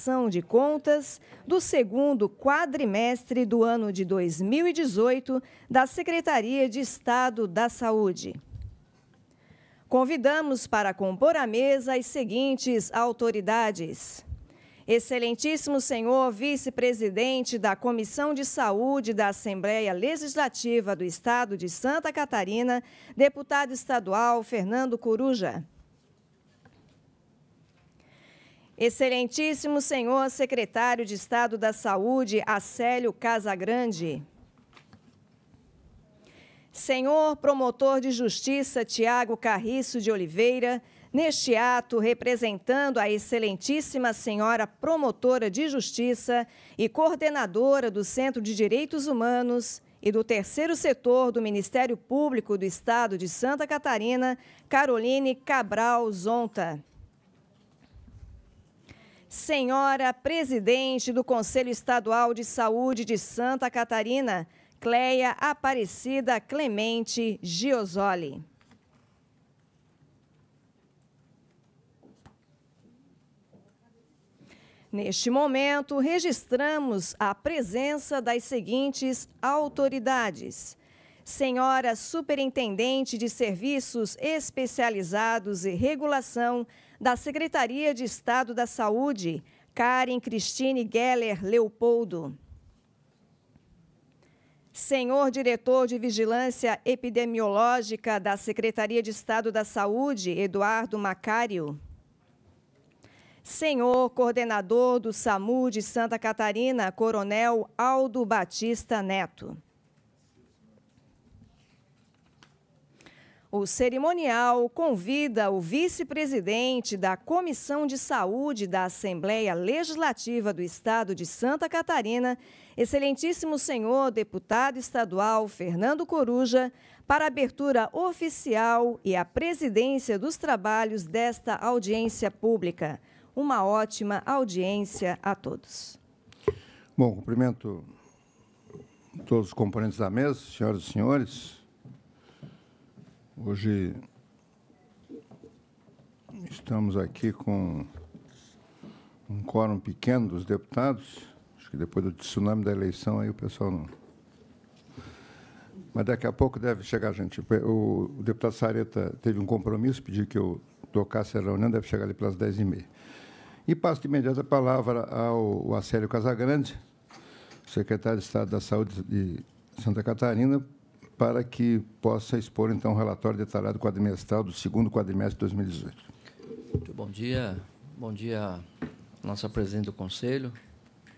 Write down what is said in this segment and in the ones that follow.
prestação de contas do segundo quadrimestre do ano de 2018 da Secretaria de Estado da Saúde. Convidamos para compor a mesa as seguintes autoridades: Excelentíssimo senhor vice-presidente da Comissão de Saúde da Assembleia Legislativa do Estado de Santa Catarina, deputado estadual Fernando Coruja. Excelentíssimo senhor secretário de Estado da Saúde, Acélio Casagrande. Senhor promotor de Justiça, Tiago Carriço de Oliveira, neste ato, representando a excelentíssima senhora promotora de Justiça e coordenadora do Centro de Direitos Humanos e do Terceiro Setor do Ministério Público do Estado de Santa Catarina, Caroline Cabral Zonta. Senhora presidente do Conselho Estadual de Saúde de Santa Catarina, Cleia Aparecida Clemente Giosoli. Neste momento, registramos a presença das seguintes autoridades: Senhora Superintendente de Serviços Especializados e Regulação da Secretaria de Estado da Saúde, Karen Cristine Geller Leopoldo. Senhor Diretor de Vigilância Epidemiológica da Secretaria de Estado da Saúde, Eduardo Macário. Senhor Coordenador do SAMU de Santa Catarina, Coronel Aldo Batista Neto. O cerimonial convida o vice-presidente da Comissão de Saúde da Assembleia Legislativa do Estado de Santa Catarina, excelentíssimo senhor deputado estadual Fernando Coruja, para a abertura oficial e a presidência dos trabalhos desta audiência pública. Uma ótima audiência a todos. Bom, cumprimento todos os componentes da mesa, senhoras e senhores. Hoje estamos aqui com um quórum pequeno dos deputados. Acho que depois do tsunami da eleição aí o pessoal não... Mas daqui a pouco deve chegar, gente. O deputado Sareta teve um compromisso, pediu que eu tocasse a reunião, deve chegar ali pelas 10h30. E passo de imediato a palavra ao Acélio Casagrande, secretário de Estado da Saúde de Santa Catarina, para que possa expor, então, o relatório detalhado quadrimestral do segundo quadrimestre de 2018. Muito bom dia. Bom dia à nossa presidente do Conselho,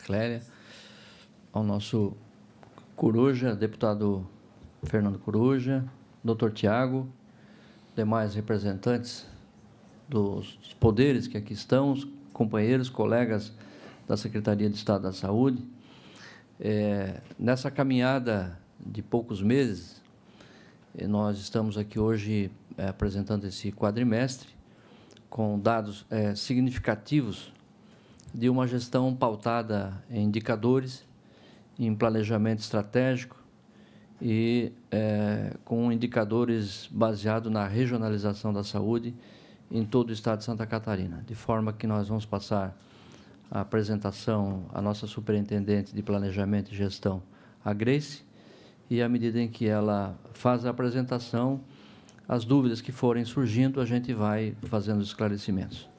Clélia, ao nosso Coruja, deputado Fernando Coruja, doutor Tiago, demais representantes dos poderes que aqui estão, os companheiros, colegas da Secretaria de Estado da Saúde. Nessa caminhada de poucos meses, nós estamos aqui hoje apresentando esse quadrimestre com dados significativos de uma gestão pautada em indicadores, em planejamento estratégico e com indicadores baseados na regionalização da saúde em todo o estado de Santa Catarina, de forma que nós vamos passar a apresentação à nossa superintendente de Planejamento e Gestão, a Grace, e à medida em que ela faz a apresentação, as dúvidas que forem surgindo, a gente vai fazendo os esclarecimentos.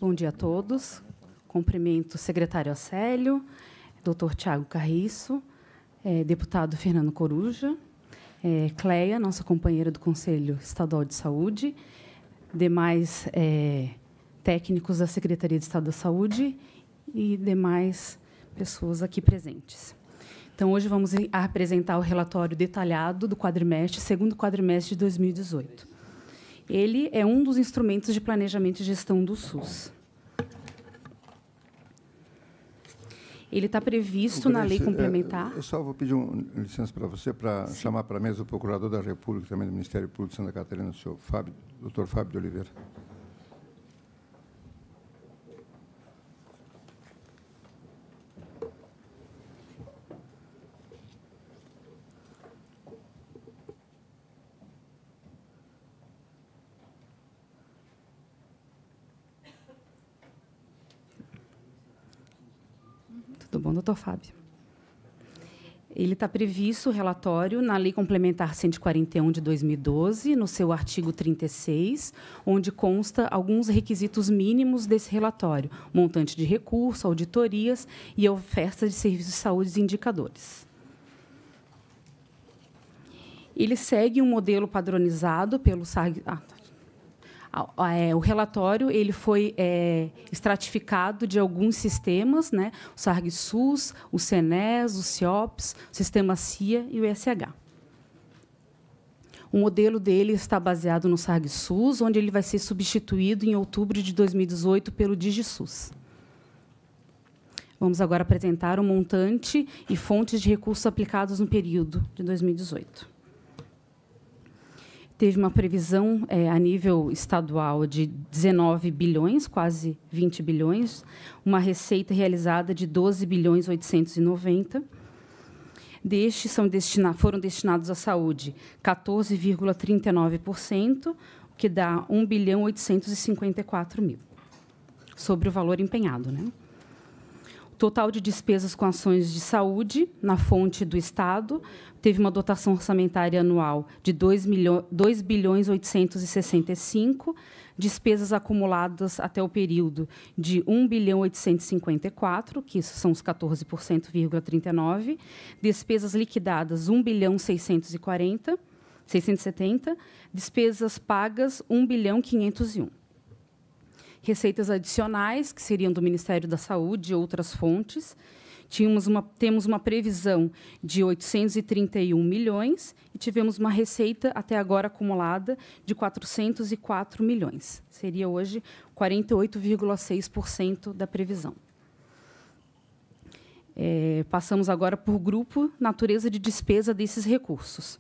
Bom dia a todos. Cumprimento o secretário Acélio, doutor Tiago Carriço, deputado Fernando Coruja, Cleia, nossa companheira do Conselho Estadual de Saúde, demais técnicos da Secretaria de Estado da Saúde e demais pessoas aqui presentes. Então, hoje vamos apresentar o relatório detalhado do quadrimestre, segundo quadrimestre de 2018. Ele é um dos instrumentos de planejamento e gestão do SUS. Ele está previsto na lei complementar. Eu só vou pedir licença para você para chamar para a mesa o procurador da República, também do Ministério Público de Santa Catarina, o senhor Fábio, doutor Fábio de Oliveira. bom, doutor Fábio? Ele está previsto, o relatório, na Lei Complementar 141 de 2012, no seu artigo 36, onde consta alguns requisitos mínimos desse relatório: montante de recurso, auditorias e oferta de serviços de saúde e indicadores. Ele segue um modelo padronizado pelo SARG. O relatório ele foi estratificado de alguns sistemas, né? O SARG-SUS, o CENES, o CIOPS, o Sistema CIA e o ESH. O modelo dele está baseado no SARG-SUS, onde ele vai ser substituído em outubro de 2018 pelo DigiSUS. Vamos agora apresentar o montante e fontes de recursos aplicados no período de 2018. Teve uma previsão a nível estadual de 19 bilhões, quase 20 bilhões, uma receita realizada de 12 bilhões 890. Destes foram destinados à saúde 14,39%, o que dá 1 bilhão 854 mil, sobre o valor empenhado, né? Total de despesas com ações de saúde na fonte do Estado teve uma dotação orçamentária anual de 2 bilhões 865, despesas acumuladas até o período de 1 bilhão 854, que isso são os 14,39%, despesas liquidadas 1 bilhão 670, despesas pagas 1 bilhão 501. Receitas adicionais, que seriam do Ministério da Saúde e outras fontes. Temos uma previsão de 831 milhões e tivemos uma receita até agora acumulada de 404 milhões. Seria hoje 48,6% da previsão. Passamos agora por grupo, natureza de despesa desses recursos,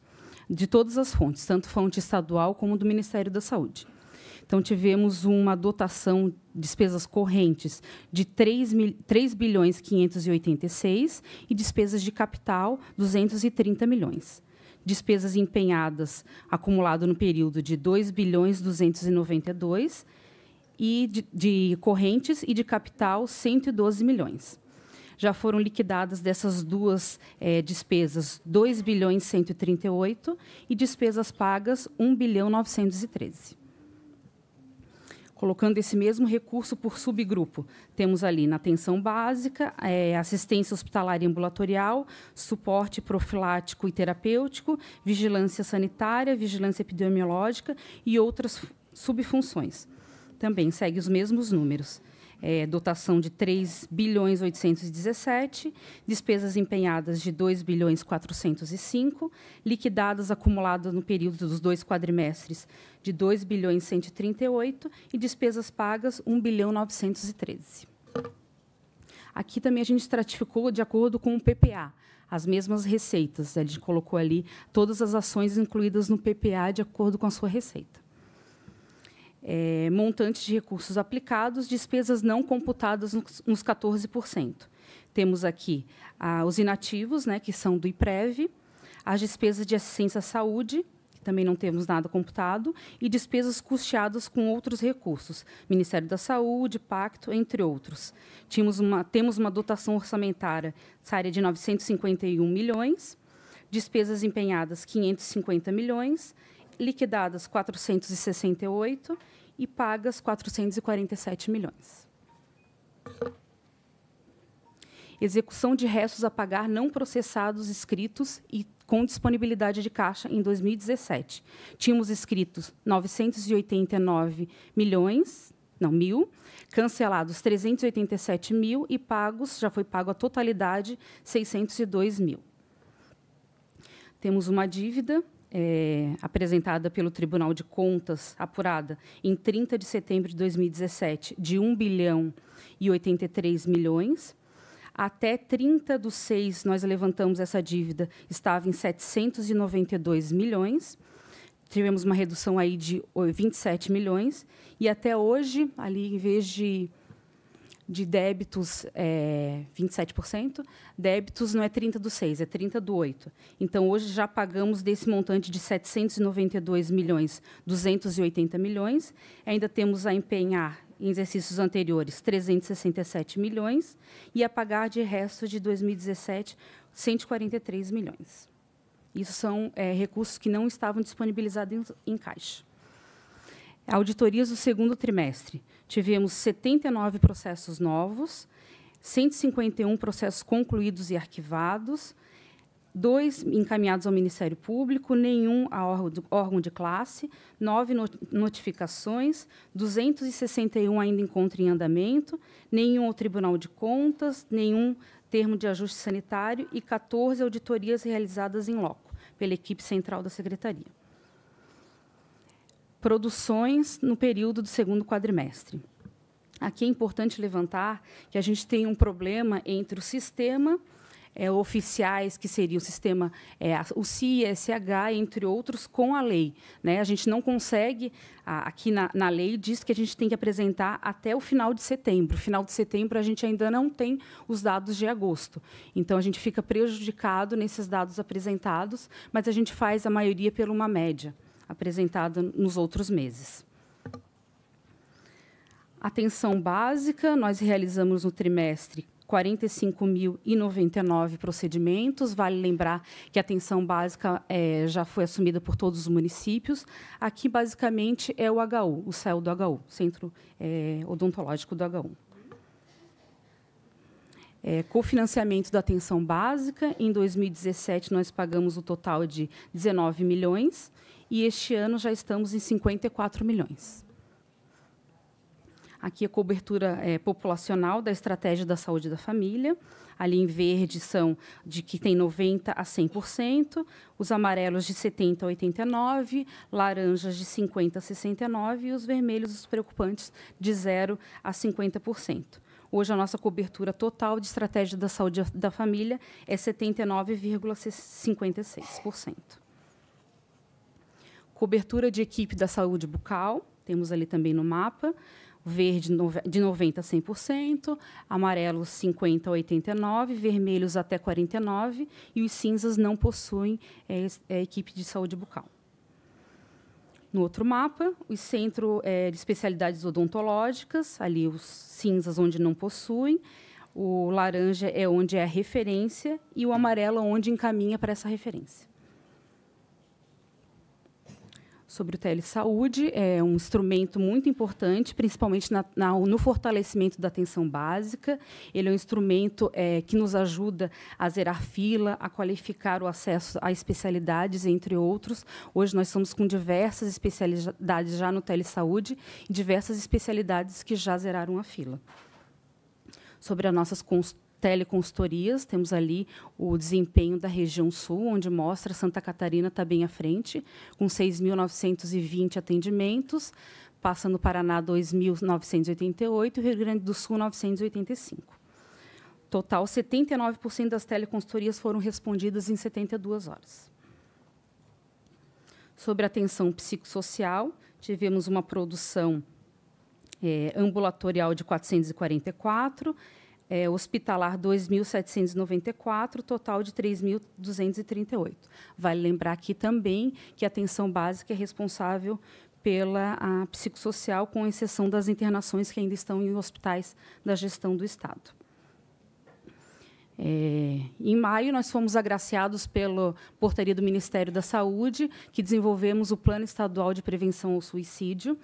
de todas as fontes, tanto fonte estadual como do Ministério da Saúde. Então, tivemos uma dotação de despesas correntes de 3 bilhões 586 e despesas de capital 230 milhões. Despesas empenhadas acumulado no período de 2 bilhões 292 e de correntes e de capital 112 milhões. Já foram liquidadas dessas duas despesas 2 bilhões 138 e despesas pagas 1 bilhão 913. Colocando esse mesmo recurso por subgrupo, temos ali na atenção básica, assistência hospitalar e ambulatorial, suporte profilático e terapêutico, vigilância sanitária, vigilância epidemiológica e outras subfunções. Também segue os mesmos números. Dotação de 3 bilhões 817, despesas empenhadas de 2 bilhões 405, liquidadas acumuladas no período dos 2 quadrimestres de 2 bilhões 138 e despesas pagas 1 bilhão 913. Aqui também a gente estratificou de acordo com o PPA, as mesmas receitas. A gente colocou ali todas as ações incluídas no PPA de acordo com a sua receita. Montantes de recursos aplicados, despesas não computadas nos 14%. Temos aqui os inativos, né, que são do IPREV, as despesas de assistência à saúde, que também não temos nada computado, e despesas custeadas com outros recursos, Ministério da Saúde, Pacto, entre outros. Temos uma dotação orçamentária nessa área de 951 milhões, despesas empenhadas 550 milhões, liquidadas 468 e pagas 447 milhões. Execução de restos a pagar não processados escritos e com disponibilidade de caixa em 2017. Tínhamos escritos 989 mil, cancelados 387 mil e pagos, já foi pago a totalidade, 602 mil. Temos uma dívida apresentada pelo Tribunal de Contas, apurada em 30 de setembro de 2017, de 1 bilhão e 83 milhões. Até 30/6, nós levantamos essa dívida, estava em 792 milhões. Tivemos uma redução aí de 27 milhões. E até hoje, ali, em vez de débitos 27%, débitos não é 30/6, é 30/8. Então, hoje já pagamos desse montante de 792 milhões, 280 milhões. Ainda temos a empenhar em exercícios anteriores, 367 milhões, e a pagar de resto de 2017, 143 milhões. Isso são recursos que não estavam disponibilizados em caixa. Auditorias do segundo trimestre. Tivemos 79 processos novos, 151 processos concluídos e arquivados, 2 encaminhados ao Ministério Público, nenhum a órgão de classe, 9 notificações, 261 ainda encontram em andamento, nenhum ao Tribunal de Contas, nenhum termo de ajuste sanitário e 14 auditorias realizadas em loco, pela equipe central da Secretaria. Produções no período do segundo quadrimestre. Aqui é importante levantar que a gente tem um problema entre o sistema oficiais, que seria o sistema, o CISH, entre outros, com a lei. Né? A gente não consegue, aqui na lei, diz que a gente tem que apresentar até o final de setembro. Final de setembro, a gente ainda não tem os dados de agosto. Então, a gente fica prejudicado nesses dados apresentados, mas a gente faz a maioria por uma média apresentada nos outros meses. Atenção básica, nós realizamos no trimestre 45.099 procedimentos. Vale lembrar que a atenção básica já foi assumida por todos os municípios. Aqui, basicamente, é o HU, o CEL do HU, Centro Odontológico do HU. Cofinanciamento da atenção básica. Em 2017, nós pagamos o total de 19 milhões e este ano já estamos em 54 milhões. Aqui a cobertura populacional da estratégia da saúde da família. Ali em verde são de que tem 90% a 100%, os amarelos de 70% a 89%, laranjas de 50% a 69% e os vermelhos, os preocupantes, de 0% a 50%. Hoje, a nossa cobertura total de estratégia da saúde da família é 79,56%. Cobertura de equipe da saúde bucal, temos ali também no mapa, verde de 90% a 100%, amarelos 50% a 89%, vermelhos até 49% e os cinzas não possuem equipe de saúde bucal. No outro mapa, o centro de especialidades odontológicas, ali os cinzas onde não possuem, o laranja é onde é a referência e o amarelo onde encaminha para essa referência. Sobre o telesaúde, é um instrumento muito importante, principalmente no fortalecimento da atenção básica. Ele é um instrumento que nos ajuda a zerar fila, a qualificar o acesso a especialidades, entre outros. Hoje, nós estamos com diversas especialidades já no telesaúde e diversas especialidades que já zeraram a fila. Sobre as nossas teleconsultorias, temos ali o desempenho da região sul, onde mostra Santa Catarina está bem à frente, com 6.920 atendimentos, passa no Paraná 2.988 e o Rio Grande do Sul 985. Total, 79% das teleconsultorias foram respondidas em 72 horas. Sobre a atenção psicossocial, tivemos uma produção ambulatorial de 444, hospitalar 2.794, total de 3.238. Vale lembrar aqui também que a atenção básica é responsável pela psicossocial, com exceção das internações que ainda estão em hospitais da gestão do Estado. Em maio, nós fomos agraciados pela portaria do Ministério da Saúde, que desenvolvemos o Plano Estadual de Prevenção ao Suicídio.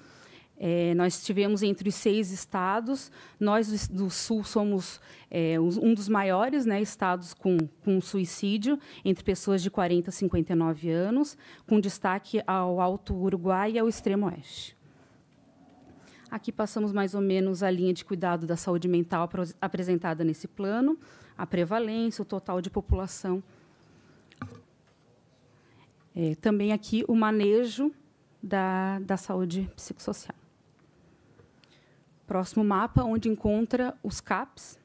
Nós tivemos entre os 6 estados, nós do Sul somos um dos maiores estados com suicídio, entre pessoas de 40 a 59 anos, com destaque ao Alto Uruguai e ao Extremo Oeste. Aqui passamos mais ou menos a linha de cuidado da saúde mental apresentada nesse plano, a prevalência, o total de população. Também aqui o manejo da saúde psicossocial. Próximo mapa, onde encontra os CAPs,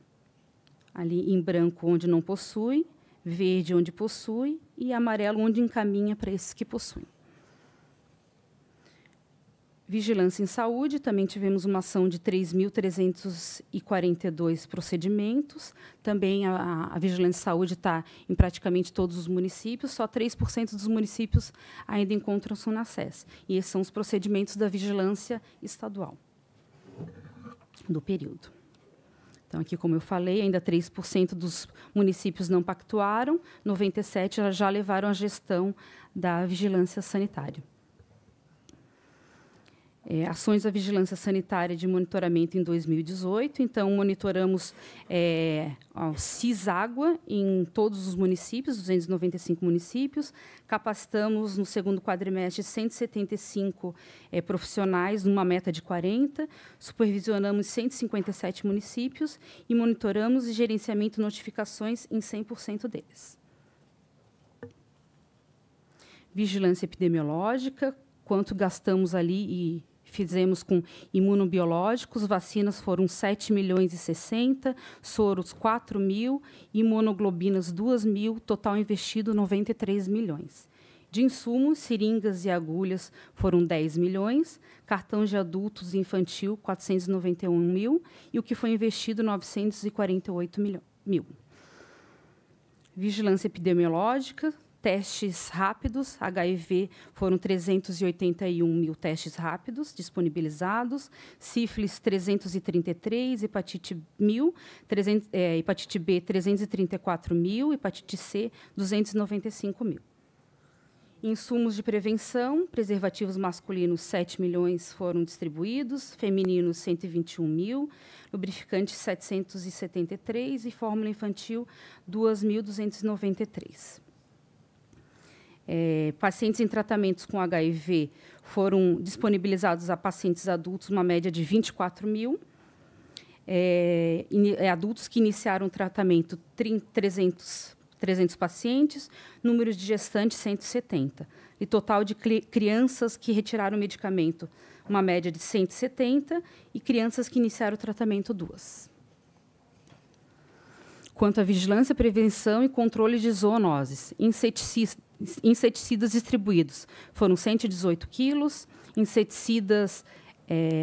ali em branco, onde não possui, verde, onde possui, e amarelo, onde encaminha para esses que possuem. Vigilância em saúde, também tivemos uma ação de 3.342 procedimentos. Também a vigilância em saúde está em praticamente todos os municípios, só 3% dos municípios ainda encontram-se na SES. E esses são os procedimentos da vigilância estadual. do período. Então, aqui, como eu falei, ainda 3% dos municípios não pactuaram, 97% já levaram a gestão da vigilância sanitária. Ações da vigilância sanitária de monitoramento em 2018. Então, monitoramos o CISÁgua em todos os municípios, 295 municípios. Capacitamos, no segundo quadrimestre, 175 profissionais, numa meta de 40. Supervisionamos 157 municípios e monitoramos e gerenciamento de notificações em 100% deles. Vigilância epidemiológica, quanto gastamos ali e fizemos com imunobiológicos, vacinas foram 7.060.000, soros 4.000, imunoglobinas 2.000, total investido 93 milhões. De insumos, seringas e agulhas foram 10 milhões, cartão de adultos e infantil 491.000 e o que foi investido 948 mil. Vigilância epidemiológica, testes rápidos, HIV, foram 381.000 testes rápidos disponibilizados, sífilis 333, hepatite 1.000, hepatite B 334.000, hepatite C 295.000. Insumos de prevenção, preservativos masculinos 7 milhões foram distribuídos, femininos 121.000, lubrificante 773 e fórmula infantil 2.293. Pacientes em tratamentos com HIV foram disponibilizados a pacientes adultos, uma média de 24.000. Adultos que iniciaram o tratamento, 300 pacientes, número de gestantes, 170. E total de crianças que retiraram o medicamento, uma média de 170, e crianças que iniciaram o tratamento, 2. Quanto à vigilância, prevenção e controle de zoonoses, inseticidas distribuídos foram 118 quilos,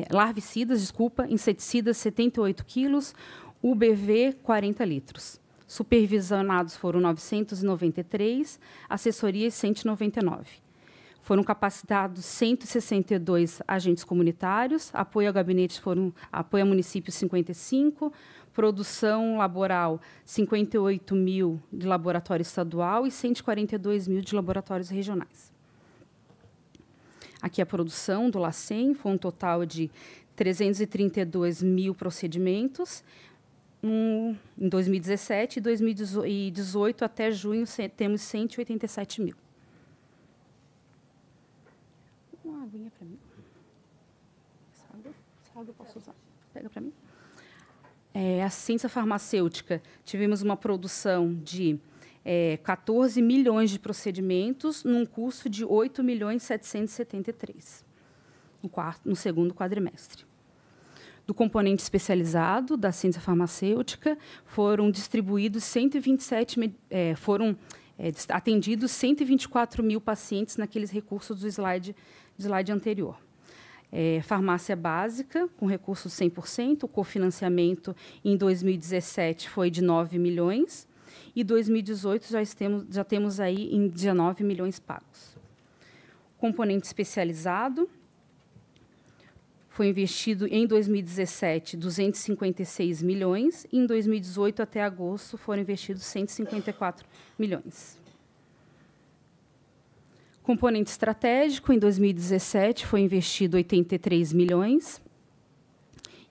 larvicidas, inseticidas 78 quilos, UBV 40 litros. Supervisionados foram 993, assessorias 199. Foram capacitados 162 agentes comunitários, apoio a gabinetes apoio a municípios 55, produção laboral 58.000 de laboratório estadual e 142.000 de laboratórios regionais. Aqui a produção do LACEN foi um total de 332.000 procedimentos. Em 2017 e 2018 até junho temos 187.000. Uma aguinha para mim. Essa água eu posso usar? Pega para mim. Assistência farmacêutica, tivemos uma produção de 14 milhões de procedimentos, num custo de 8.773.000 no segundo quadrimestre. Do componente especializado da ciência farmacêutica, foram distribuídos 127, atendidos 124.000 pacientes naqueles recursos do slide anterior. Farmácia básica, com recursos 100%, o cofinanciamento em 2017 foi de 9 milhões, e 2018 já temos aí em 19 milhões pagos. Componente especializado, foi investido em 2017 256 milhões, e em 2018 até agosto foram investidos 154 milhões. Componente estratégico, em 2017 foi investido 83 milhões,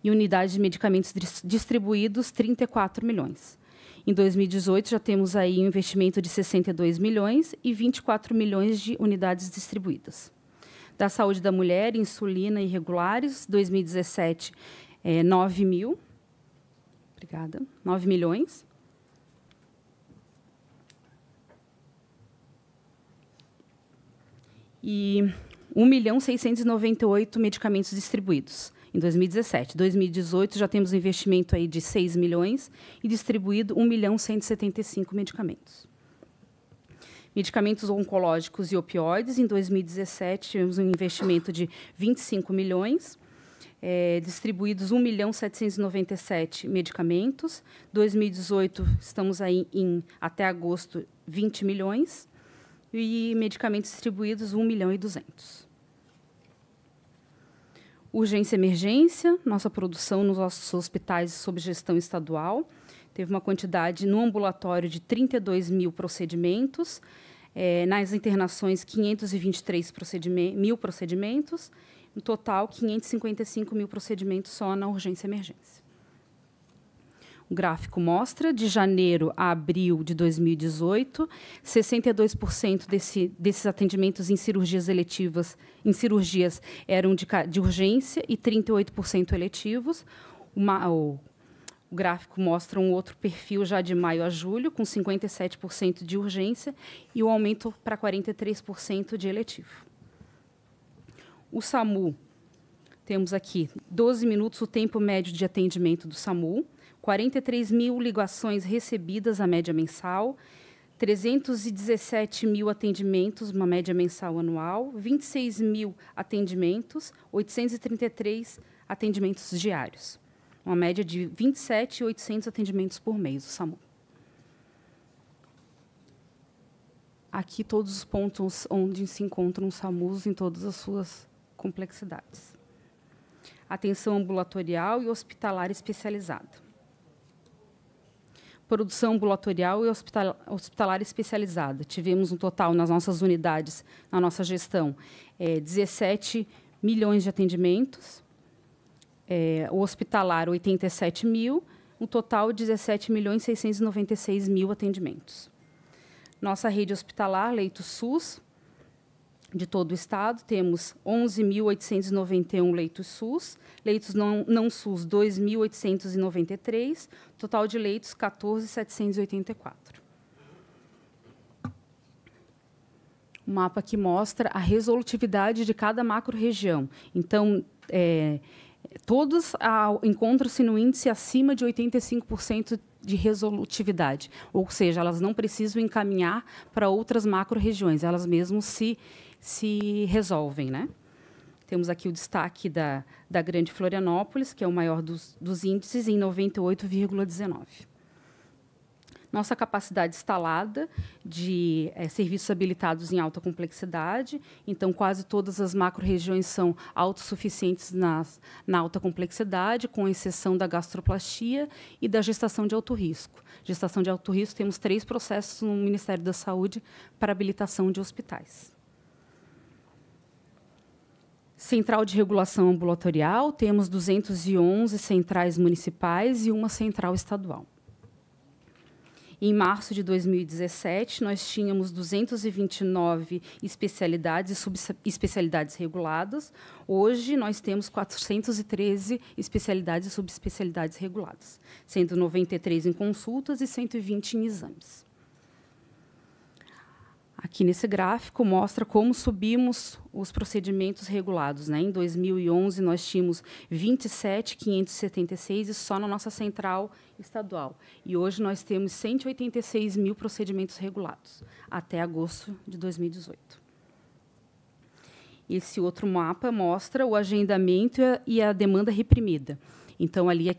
e unidades de medicamentos distribuídos 34 milhões. Em 2018 já temos aí um investimento de 62 milhões e 24 milhões de unidades distribuídas. Da saúde da mulher, insulina irregulares, 2017, 9 milhões. E 1.698.000 medicamentos distribuídos em 2017. 2018 já temos um investimento aí de 6 milhões e distribuído 1.175.000 medicamentos. Medicamentos oncológicos e opioides, em 2017 tivemos um investimento de 25 milhões, distribuídos 1.797.000 medicamentos. 2018 estamos aí até agosto 20 milhões. E medicamentos distribuídos, 1.200.000. Urgência e emergência, nossa produção nos nossos hospitais sob gestão estadual. Teve uma quantidade no ambulatório de 32 mil procedimentos, nas internações 523 mil procedimentos, no total 555 mil procedimentos só na urgência e emergência. O gráfico mostra, de janeiro a abril de 2018, 62% desses atendimentos em cirurgias eletivas, eram de urgência e 38% eletivos. O gráfico mostra um outro perfil já de maio a julho, com 57% de urgência e o aumento para 43% de eletivo. O SAMU, temos aqui 12 minutos o tempo médio de atendimento do SAMU, 43 mil ligações recebidas, a média mensal, 317 mil atendimentos, uma média mensal anual, 26 mil atendimentos, 833 atendimentos diários, uma média de 27.800 atendimentos por mês, o SAMU. Aqui todos os pontos onde se encontram os SAMUs em todas as suas complexidades. Atenção ambulatorial e hospitalar especializada. Produção ambulatorial e hospitalar especializada. Tivemos um total nas nossas unidades, na nossa gestão, 17 milhões de atendimentos, o hospitalar 87 mil, um total de 17.696.000 atendimentos. Nossa rede hospitalar, leitos SUS, de todo o Estado, temos 11.891 leitos SUS, leitos não SUS, 2.893, total de leitos, 14.784. O mapa aqui mostra a resolutividade de cada macro-região. Então, todos encontram-se no índice acima de 85% de resolutividade, ou seja, elas não precisam encaminhar para outras macro-regiões, elas mesmas se resolvem, né? Temos aqui o destaque da Grande Florianópolis, que é o maior dos índices, em 98,19. Nossa capacidade instalada de serviços habilitados em alta complexidade, então quase todas as macro-regiões são autossuficientes na alta complexidade, com exceção da gastroplastia e da gestação de alto risco. Gestação de alto risco, temos 3 processos no Ministério da Saúde para habilitação de hospitais. Central de regulação ambulatorial, temos 211 centrais municipais e uma central estadual. Em março de 2017, nós tínhamos 229 especialidades e subespecialidades reguladas. Hoje, nós temos 413 especialidades e subespecialidades reguladas, sendo 93 em consultas e 120 em exames. Aqui nesse gráfico mostra como subimos os procedimentos regulados, né? Em 2011, nós tínhamos 27.576 só na nossa central estadual. E hoje nós temos 186 mil procedimentos regulados, até agosto de 2018. Esse outro mapa mostra o agendamento e a demanda reprimida. Então, ali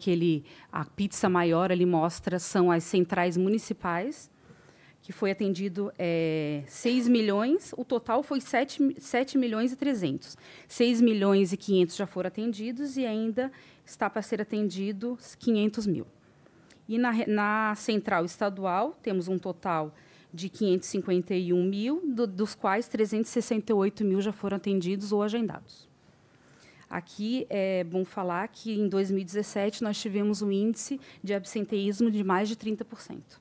a pizza maior ali mostra são as centrais municipais, que foi atendido 6 milhões, o total foi 7 milhões e 300. 6 milhões e 500 já foram atendidos e ainda está para ser atendido 500 mil. E na central estadual, temos um total de 551 mil, dos quais 368 mil já foram atendidos ou agendados. Aqui é bom falar que, em 2017, nós tivemos um índice de absenteísmo de mais de 30%.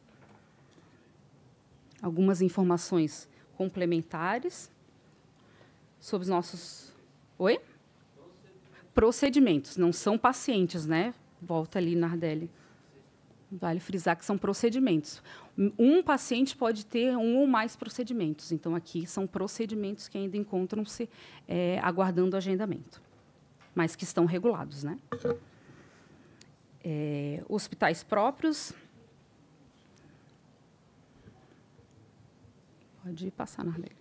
Algumas informações complementares sobre os nossos... Oi? Procedimentos, não são pacientes, né? Volta ali, Nardelli. Vale frisar que são procedimentos. Um paciente pode ter um ou mais procedimentos. Então, aqui são procedimentos que ainda encontram-se aguardando agendamento, mas que estão regulados, né? Hospitais próprios... Pode passar, Nardelli.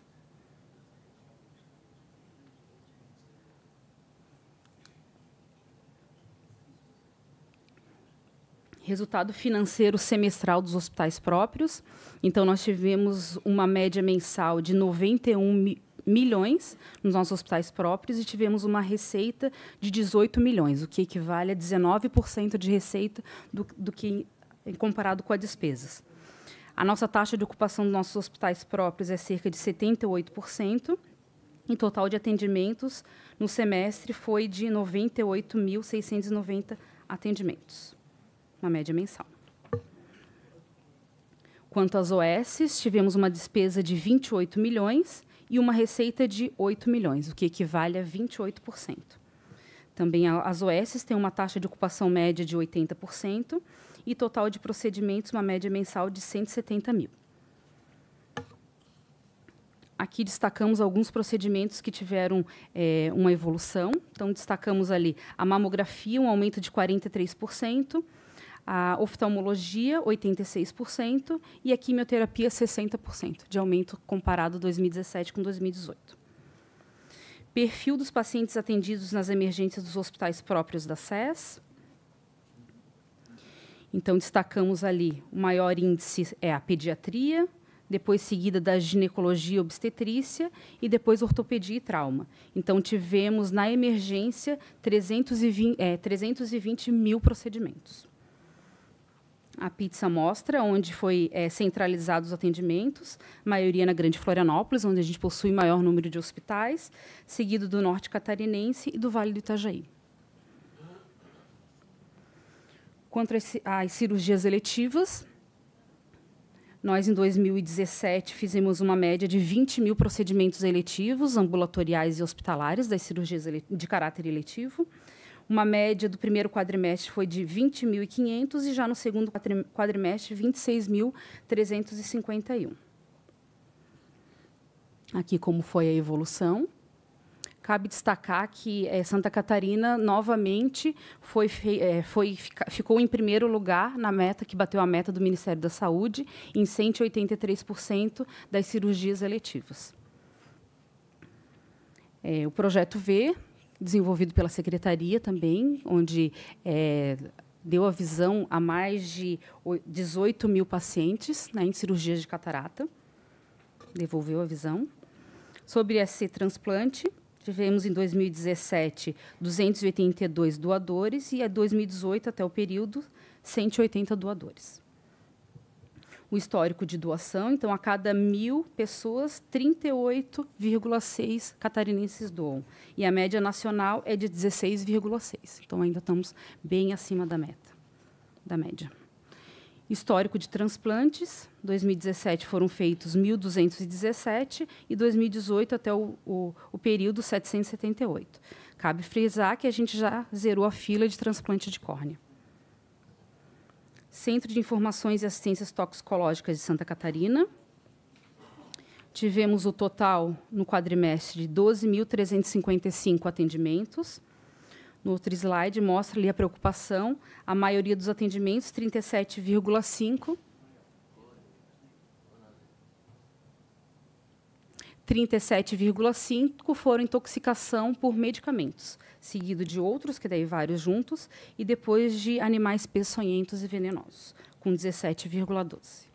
Resultado financeiro semestral dos hospitais próprios. Então, nós tivemos uma média mensal de 91 milhões nos nossos hospitais próprios e tivemos uma receita de 18 milhões, o que equivale a 19% de receita do que comparado com as despesas. A nossa taxa de ocupação dos nossos hospitais próprios é cerca de 78%, e o total de atendimentos no semestre foi de 98.690 atendimentos, uma média mensal. Quanto às OS, tivemos uma despesa de 28 milhões e uma receita de 8 milhões, o que equivale a 28%. Também as OS têm uma taxa de ocupação média de 80%, e total de procedimentos, uma média mensal de 170 mil. Aqui destacamos alguns procedimentos que tiveram uma evolução. Então, destacamos ali a mamografia, um aumento de 43%, a oftalmologia, 86%, e a quimioterapia, 60%, de aumento comparado 2017 com 2018. Perfil dos pacientes atendidos nas emergências dos hospitais próprios da SES. Então, destacamos ali o maior índice é a pediatria, depois seguida da ginecologia e obstetrícia, e depois ortopedia e trauma. Então, tivemos na emergência 320 mil procedimentos. A pizza mostra onde foi centralizados os atendimentos, maioria na Grande Florianópolis, onde a gente possui maior número de hospitais, seguido do Norte Catarinense e do Vale do Itajaí. Quanto às cirurgias eletivas, nós, em 2017, fizemos uma média de 20 mil procedimentos eletivos, ambulatoriais e hospitalares, das cirurgias de caráter eletivo. Uma média do primeiro quadrimestre foi de 20.500 e já no segundo quadrimestre, 26.351. Aqui como foi a evolução. Cabe destacar que Santa Catarina, novamente, ficou em primeiro lugar na meta, que bateu a meta do Ministério da Saúde, em 183% das cirurgias eletivas. O projeto V, desenvolvido pela Secretaria também, onde deu a visão a mais de 18 mil pacientes, né, em cirurgias de catarata, devolveu a visão. Sobre SC transplante, tivemos, em 2017, 282 doadores e, em 2018, até o período, 180 doadores. O histórico de doação, então, a cada 1.000 pessoas, 38,6 catarinenses doam. E a média nacional é de 16,6. Então, ainda estamos bem acima da média. Histórico de transplantes, 2017 foram feitos 1.217 e 2018 até o período 778. Cabe frisar que a gente já zerou a fila de transplante de córnea. Centro de Informações e Assistências Toxicológicas de Santa Catarina. Tivemos o total, no quadrimestre, de 12.355 atendimentos. No outro slide, mostra ali a preocupação. A maioria dos atendimentos, 37,5%. 37,5% foram intoxicação por medicamentos, seguido de outros, que daí vários juntos, e depois de animais peçonhentos e venenosos, com 17,12%.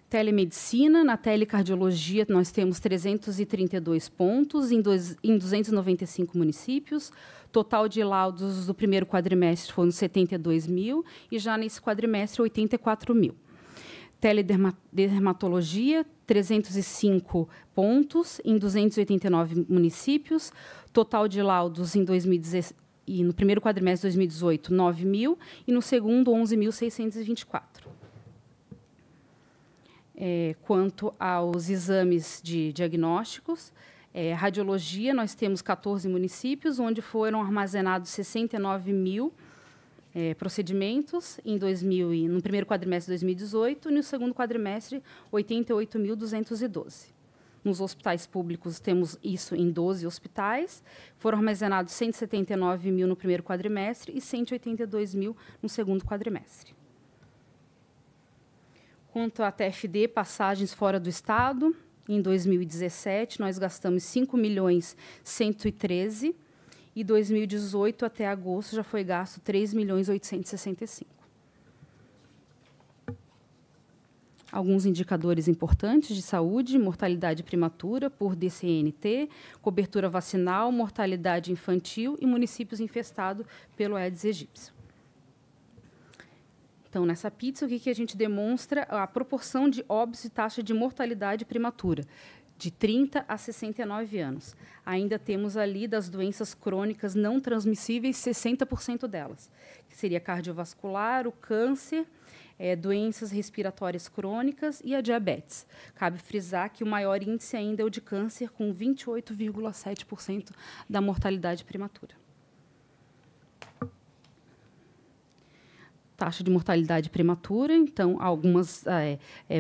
Telemedicina, na telecardiologia, nós temos 332 pontos em 295 municípios. Total de laudos do primeiro quadrimestre foram 72 mil e já nesse quadrimestre 84 mil. Teledermatologia, 305 pontos em 289 municípios. Total de laudos em 2016 e no primeiro quadrimestre de 2018, 9 mil e no segundo, 11.624. Quanto aos exames de diagnósticos, radiologia, nós temos 14 municípios, onde foram armazenados 69 mil procedimentos no primeiro quadrimestre de 2018 e no segundo quadrimestre, 88.212. Nos hospitais públicos, temos isso em 12 hospitais. Foram armazenados 179 mil no primeiro quadrimestre e 182 mil no segundo quadrimestre. Quanto à TFD, passagens fora do Estado, em 2017, nós gastamos 5.113.000 e 2018, até agosto, já foi gasto 3.865.000. alguns indicadores importantes de saúde: mortalidade prematura por DCNT, cobertura vacinal, mortalidade infantil e municípios infestados pelo Aedes aegypti. Então, nessa pizza, o que a gente demonstra? A proporção de óbitos e taxa de mortalidade prematura, de 30 a 69 anos. Ainda temos ali, das doenças crônicas não transmissíveis, 60% delas, que seria cardiovascular, o câncer, doenças respiratórias crônicas e a diabetes. Cabe frisar que o maior índice ainda é o de câncer, com 28,7% da mortalidade prematura. Taxa de mortalidade prematura, então, algumas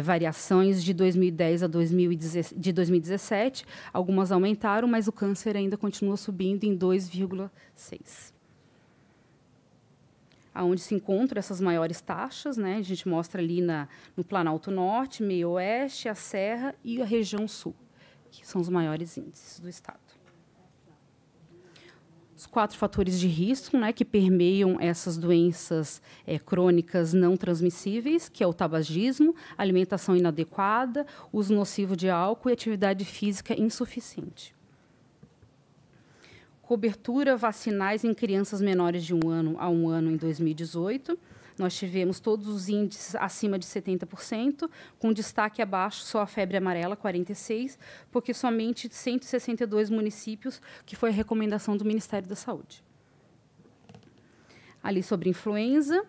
variações de 2010 a 2017, algumas aumentaram, mas o câncer ainda continua subindo em 2,6%. Aonde se encontram essas maiores taxas, né? A gente mostra ali no Planalto Norte, Meio Oeste, a Serra e a região Sul, que são os maiores índices do estado. Os 4 fatores de risco, né, que permeiam essas doenças crônicas não transmissíveis, que é o tabagismo, alimentação inadequada, uso nocivo de álcool e atividade física insuficiente. Cobertura vacinais em crianças menores de 1 ano a 1 ano em 2018. Nós tivemos todos os índices acima de 70%, com destaque abaixo só a febre amarela, 46%, porque somente 162 municípios, que foi a recomendação do Ministério da Saúde. Ali sobre influenza,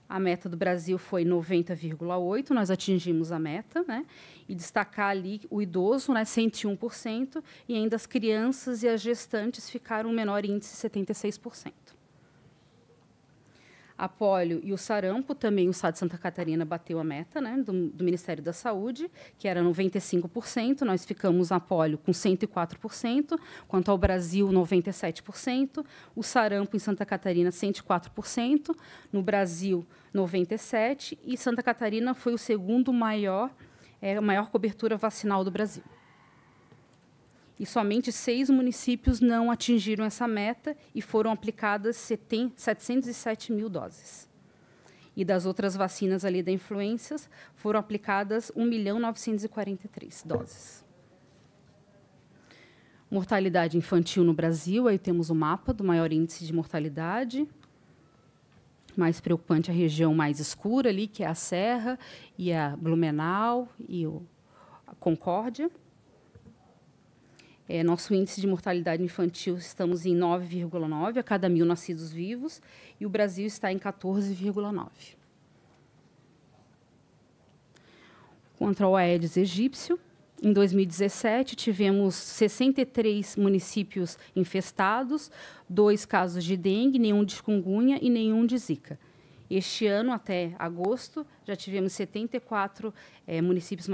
a meta do Brasil foi 90,8%, nós atingimos a meta, né? E destacar ali o idoso, né, 101%, e ainda as crianças e as gestantes ficaram menor índice, 76%. A polio e o sarampo, também o estado de Santa Catarina bateu a meta, né, do Ministério da Saúde, que era 95%, nós ficamos na polio com 104%, quanto ao Brasil, 97%, o sarampo em Santa Catarina, 104%, no Brasil, 97%, e Santa Catarina foi o segundo maior cobertura vacinal do Brasil. E somente 6 municípios não atingiram essa meta e foram aplicadas 707 mil doses. E das outras vacinas ali da influenza, foram aplicadas 1.943.000 doses. Mortalidade infantil no Brasil, aí temos o mapa do maior índice de mortalidade. Mais preocupante a região mais escura ali, que é a Serra e a Blumenau e a Concórdia. Nosso índice de mortalidade infantil, estamos em 9,9 a cada 1.000 nascidos vivos, e o Brasil está em 14,9. Contra o Aedes aegypti, em 2017, tivemos 63 municípios infestados, 2 casos de dengue, nenhum de chikungunya e nenhum de zika. Este ano, até agosto, já tivemos 74 municípios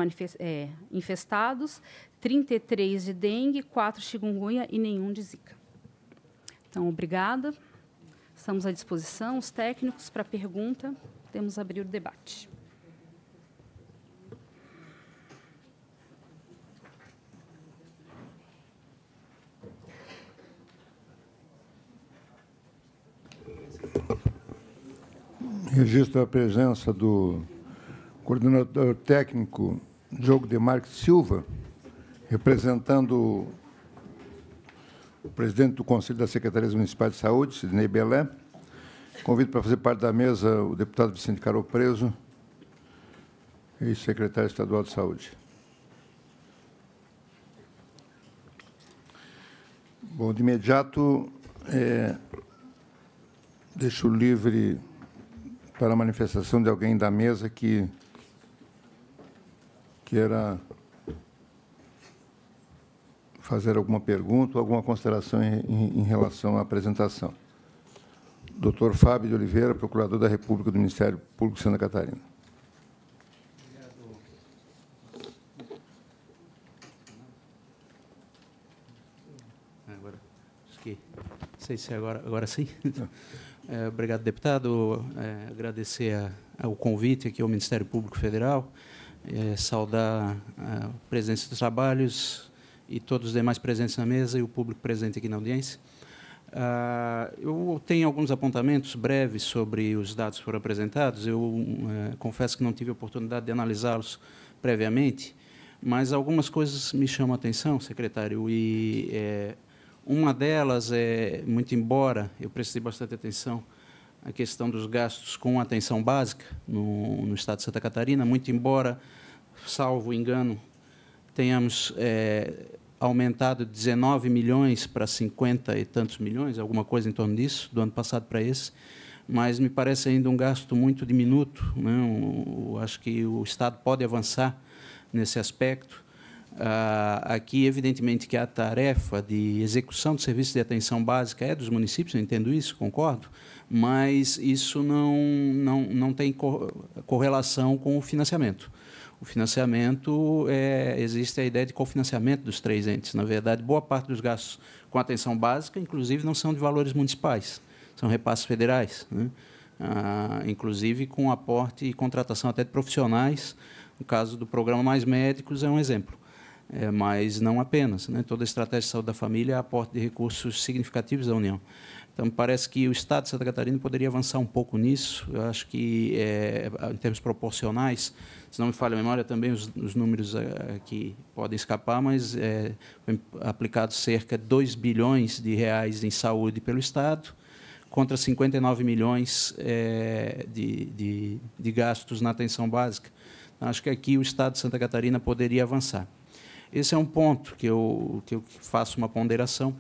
infestados, 33 de dengue, 4 chikungunya e nenhum de zika. Então, obrigada. Estamos à disposição, os técnicos, para pergunta. Podemos abrir o debate. Registro a presença do coordenador técnico Diogo Demarque Silva, representando o presidente do Conselho das Secretarias Municipais de Saúde, Sidney Belé. Convido para fazer parte da mesa o deputado Vicente Caro Preso, ex-secretário estadual de Saúde. Bom, de imediato, deixo livre para a manifestação de alguém da mesa que queira fazer alguma pergunta ou alguma consideração em relação à apresentação. Dr. Fábio de Oliveira, procurador da República do Ministério Público de Santa Catarina. Agora, não sei se agora sim. Obrigado, deputado. Agradecer o convite aqui ao Ministério Público Federal, saudar a presença dos trabalhos e todos os demais presentes na mesa e o público presente aqui na audiência. Eu tenho alguns apontamentos breves sobre os dados que foram apresentados. Eu confesso que não tive a oportunidade de analisá-los previamente, mas algumas coisas me chamam a atenção, secretário, e uma delas é, muito embora eu prestei bastante atenção, a questão dos gastos com atenção básica no Estado de Santa Catarina, muito embora, salvo engano, tenhamos aumentado de 19 milhões para 50 e tantos milhões, alguma coisa em torno disso, do ano passado para esse, mas me parece ainda um gasto muito diminuto, né? Acho que o Estado pode avançar nesse aspecto. Aqui, evidentemente, que a tarefa de execução do serviço de atenção básica é dos municípios, eu entendo isso, concordo, mas isso não tem correlação com o financiamento. O financiamento, existe a ideia de cofinanciamento dos 3 entes. Na verdade, boa parte dos gastos com atenção básica, inclusive, não são de valores municipais, são repasses federais, né? Inclusive com aporte e contratação até de profissionais. No caso do programa Mais Médicos, é um exemplo, mas não apenas, né? Toda a estratégia de saúde da família é aporte de recursos significativos da União. Então, me parece que o Estado de Santa Catarina poderia avançar um pouco nisso. Eu acho que, em termos proporcionais, se não me falha a memória, também os números aqui podem escapar, mas foi aplicado cerca de 2 bilhões de reais em saúde pelo Estado, contra 59 milhões de gastos na atenção básica. Então, acho que aqui o Estado de Santa Catarina poderia avançar. Esse é um ponto que eu faço uma ponderação.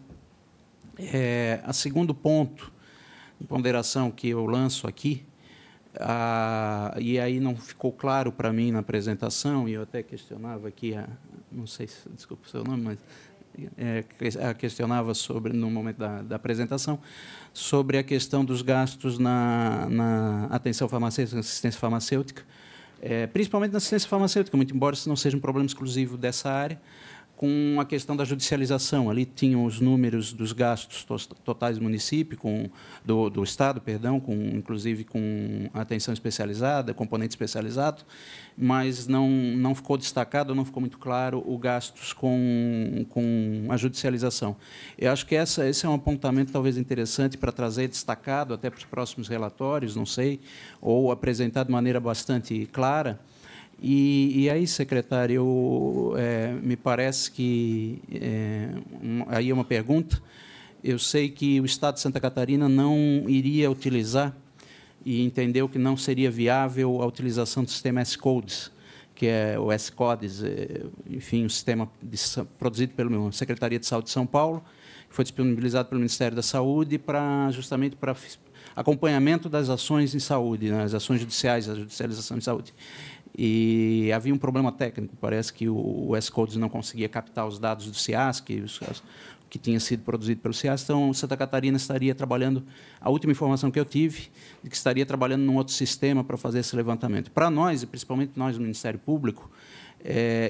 A segundo ponto de ponderação que eu lanço aqui, e aí não ficou claro para mim na apresentação, e eu até questionava aqui, não sei se, desculpa o seu nome, mas questionava sobre, no momento da apresentação, sobre a questão dos gastos na atenção farmacêutica, na assistência farmacêutica, principalmente na assistência farmacêutica, muito embora isso não seja um problema exclusivo dessa área, com a questão da judicialização. Ali tinham os números dos gastos totais do município, do Estado, perdão, inclusive com atenção especializada, componente especializado, mas não ficou destacado, não ficou muito claro o gastos com a judicialização. Eu acho que esse é um apontamento talvez interessante para trazer destacado até para os próximos relatórios, não sei, ou apresentar de maneira bastante clara. E aí, secretário, me parece que, aí é uma pergunta, eu sei que o Estado de Santa Catarina não iria utilizar e entendeu que não seria viável a utilização do sistema S-Codes, que é o S-Codes, enfim, um sistema produzido pela Secretaria de Saúde de São Paulo, que foi disponibilizado pelo Ministério da Saúde justamente para acompanhamento das ações em saúde, né, as ações judiciais, a judicialização em saúde. E havia um problema técnico, parece que o S-Codes não conseguia captar os dados do CIASC, que tinha sido produzido pelo CIASC, então Santa Catarina estaria trabalhando, a última informação que eu tive, de que estaria trabalhando num outro sistema para fazer esse levantamento. Para nós, e principalmente nós do Ministério Público,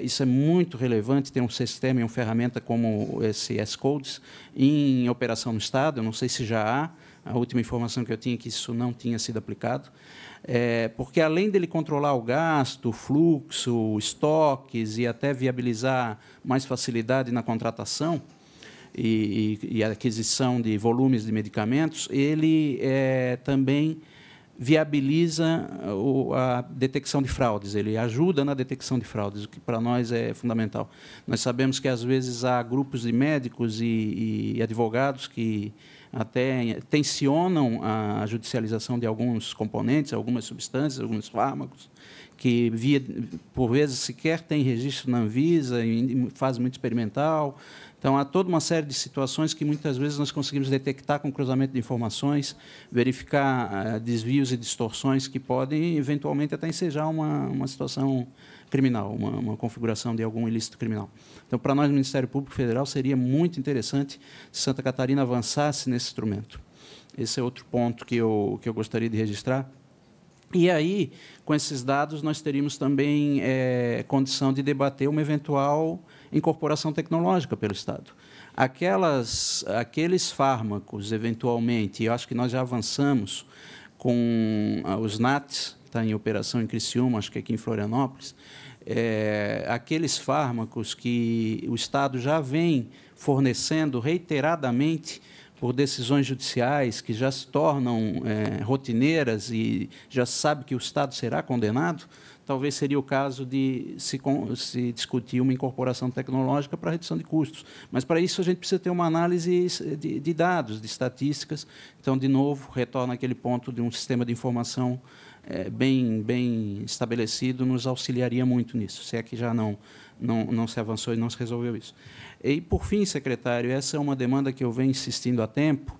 isso é muito relevante, ter um sistema e uma ferramenta como esse S-Codes em operação no Estado, eu não sei se já há, a última informação que eu tinha é que isso não tinha sido aplicado, porque, além dele controlar o gasto, o fluxo, estoques e até viabilizar mais facilidade na contratação e aquisição de volumes de medicamentos, ele também viabiliza a detecção de fraudes, ele ajuda na detecção de fraudes, o que para nós é fundamental. Nós sabemos que, às vezes, há grupos de médicos e advogados que até tensionam a judicialização de alguns componentes, algumas substâncias, alguns fármacos, que, por vezes, sequer tem registro na Anvisa, em fase muito experimental. Então, há toda uma série de situações que, muitas vezes, nós conseguimos detectar com cruzamento de informações, verificar desvios e distorções que podem, eventualmente, até ensejar uma situação criminal, uma configuração de algum ilícito criminal. Então, para nós, no Ministério Público Federal, seria muito interessante se Santa Catarina avançasse nesse instrumento. Esse é outro ponto que eu gostaria de registrar. E aí, com esses dados, nós teríamos também condição de debater uma eventual incorporação tecnológica pelo Estado. Aqueles fármacos, eventualmente, eu acho que nós já avançamos com os NATs, está em operação em Criciúma, acho que aqui em Florianópolis, aqueles fármacos que o Estado já vem fornecendo reiteradamente por decisões judiciais que já se tornam rotineiras e já se sabe que o Estado será condenado, talvez seria o caso de se discutir uma incorporação tecnológica para redução de custos. Mas, para isso, a gente precisa ter uma análise de dados, de estatísticas. Então, de novo, retorna àquele ponto de um sistema de informação bem estabelecido, nos auxiliaria muito nisso, se é que já não se avançou e não se resolveu isso. E, por fim, secretário, essa é uma demanda que eu venho insistindo há tempo,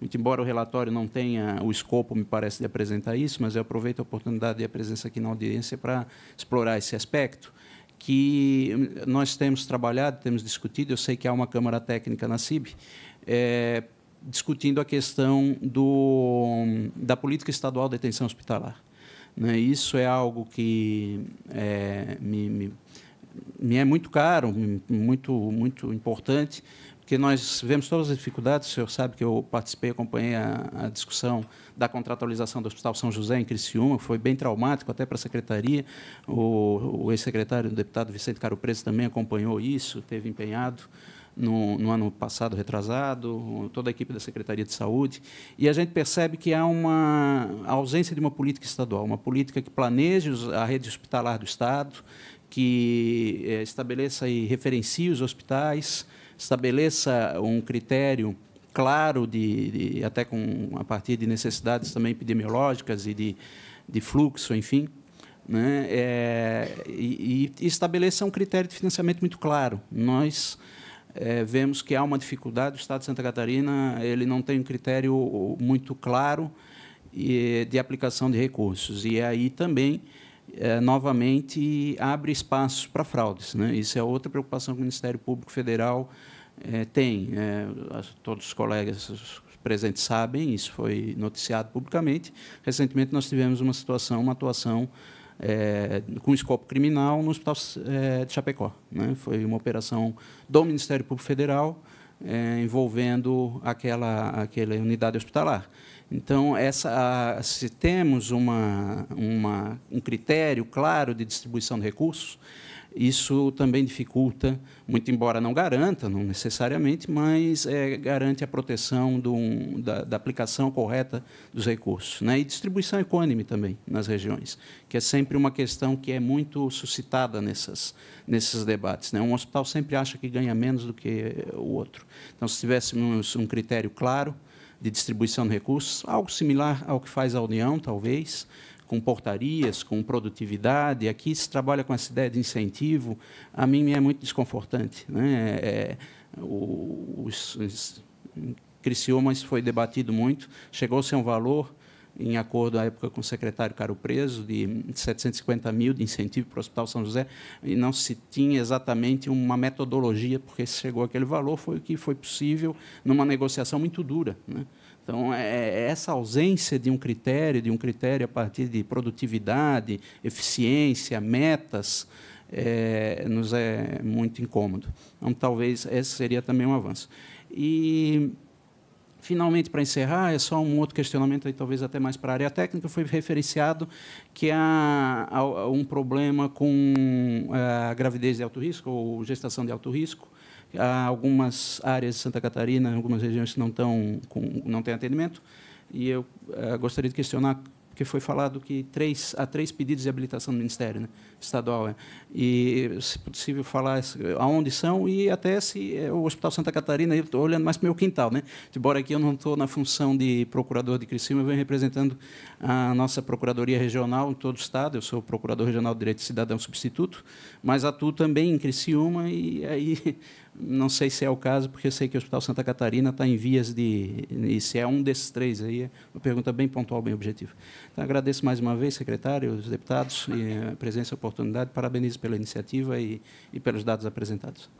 muito embora o relatório não tenha o escopo, me parece, de apresentar isso, mas eu aproveito a oportunidade e a presença aqui na audiência para explorar esse aspecto, que nós temos trabalhado, temos discutido. Eu sei que há uma Câmara Técnica na CIB, discutindo a questão da política estadual de atenção hospitalar. Né? Isso é algo que me é muito caro, muito importante, porque nós vemos todas as dificuldades. O senhor sabe que eu participei, acompanhei a discussão da contratualização do Hospital São José em Criciúma, foi bem traumático até para a Secretaria. O ex-secretário, o deputado Vicente Caro Preso, também acompanhou isso, teve empenhado no ano passado, retrasado, toda a equipe da Secretaria de Saúde, e a gente percebe que há uma ausência de uma política estadual, uma política que planeje a rede hospitalar do Estado, que estabeleça e referencie os hospitais, estabeleça um critério claro, até a partir de necessidades também epidemiológicas e de fluxo, enfim, né? E estabeleça um critério de financiamento muito claro. Nós vemos que há uma dificuldade. O Estado de Santa Catarina ele não tem um critério muito claro de aplicação de recursos. E aí também, novamente, abre espaço para fraudes, né? Isso é outra preocupação que o Ministério Público Federal tem. Todos os colegas presentes sabem, isso foi noticiado publicamente. Recentemente, nós tivemos uma atuação com escopo criminal no Hospital de Chapecó, né? Foi uma operação do Ministério Público Federal envolvendo aquela unidade hospitalar. Então, se temos um critério claro de distribuição de recursos, isso também dificulta, muito embora não garanta, não necessariamente, mas garante a proteção da aplicação correta dos recursos, né? E distribuição equânime também nas regiões, que é sempre uma questão que é muito suscitada nesses debates, né? Um hospital sempre acha que ganha menos do que o outro. Então, se tivéssemos um critério claro de distribuição de recursos, algo similar ao que faz a União, talvez, com portarias, com produtividade. Aqui se trabalha com essa ideia de incentivo. A mim me é muito desconfortante, né? Criciúma, isso foi debatido muito. Chegou-se a um valor, em acordo à época com o secretário Caro Preso, de 750 mil de incentivo para o Hospital São José, e não se tinha exatamente uma metodologia, porque se chegou àquele valor, foi o que foi possível numa negociação muito dura, né? Então, essa ausência de um critério a partir de produtividade, eficiência, metas, nos é muito incômodo. Então, talvez esse seria também um avanço. E, finalmente, para encerrar, é só um outro questionamento, aí, talvez até mais para a área técnica. Foi referenciado que há um problema com a gravidez de alto risco ou gestação de alto risco. Há algumas áreas de Santa Catarina, algumas regiões que não têm atendimento, e eu gostaria de questionar, porque foi falado que há 3 pedidos de habilitação do Ministério, né, estadual. E, se possível, falar aonde são e até se o Hospital Santa Catarina, eu estou olhando mais para o meu quintal, né? Embora aqui eu não estou na função de procurador de Criciúma, eu venho representando a nossa Procuradoria Regional em todo o Estado. Eu sou Procurador Regional de Direito Cidadão Substituto, mas atuo também em Criciúma, e aí não sei se é o caso, porque eu sei que o Hospital Santa Catarina está em vias e se é um desses 3, aí é uma pergunta bem pontual, bem objetiva. Então, agradeço mais uma vez, secretário, os deputados, e a presença e a oportunidade. Parabenizo pela iniciativa e pelos dados apresentados.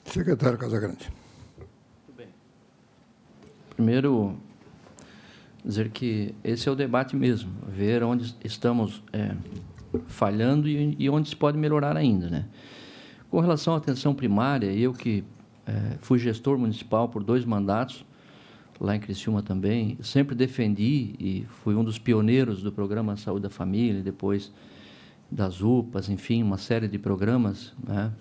Secretário Casagrande. Muito bem. Primeiro, dizer que esse é o debate mesmo, ver onde estamos falhando e onde se pode melhorar ainda, né? Com relação à atenção primária, eu que fui gestor municipal por 2 mandatos, lá em Criciúma também, sempre defendi e fui um dos pioneiros do programa Saúde da Família, depois das UPAs, enfim, uma série de programas, né,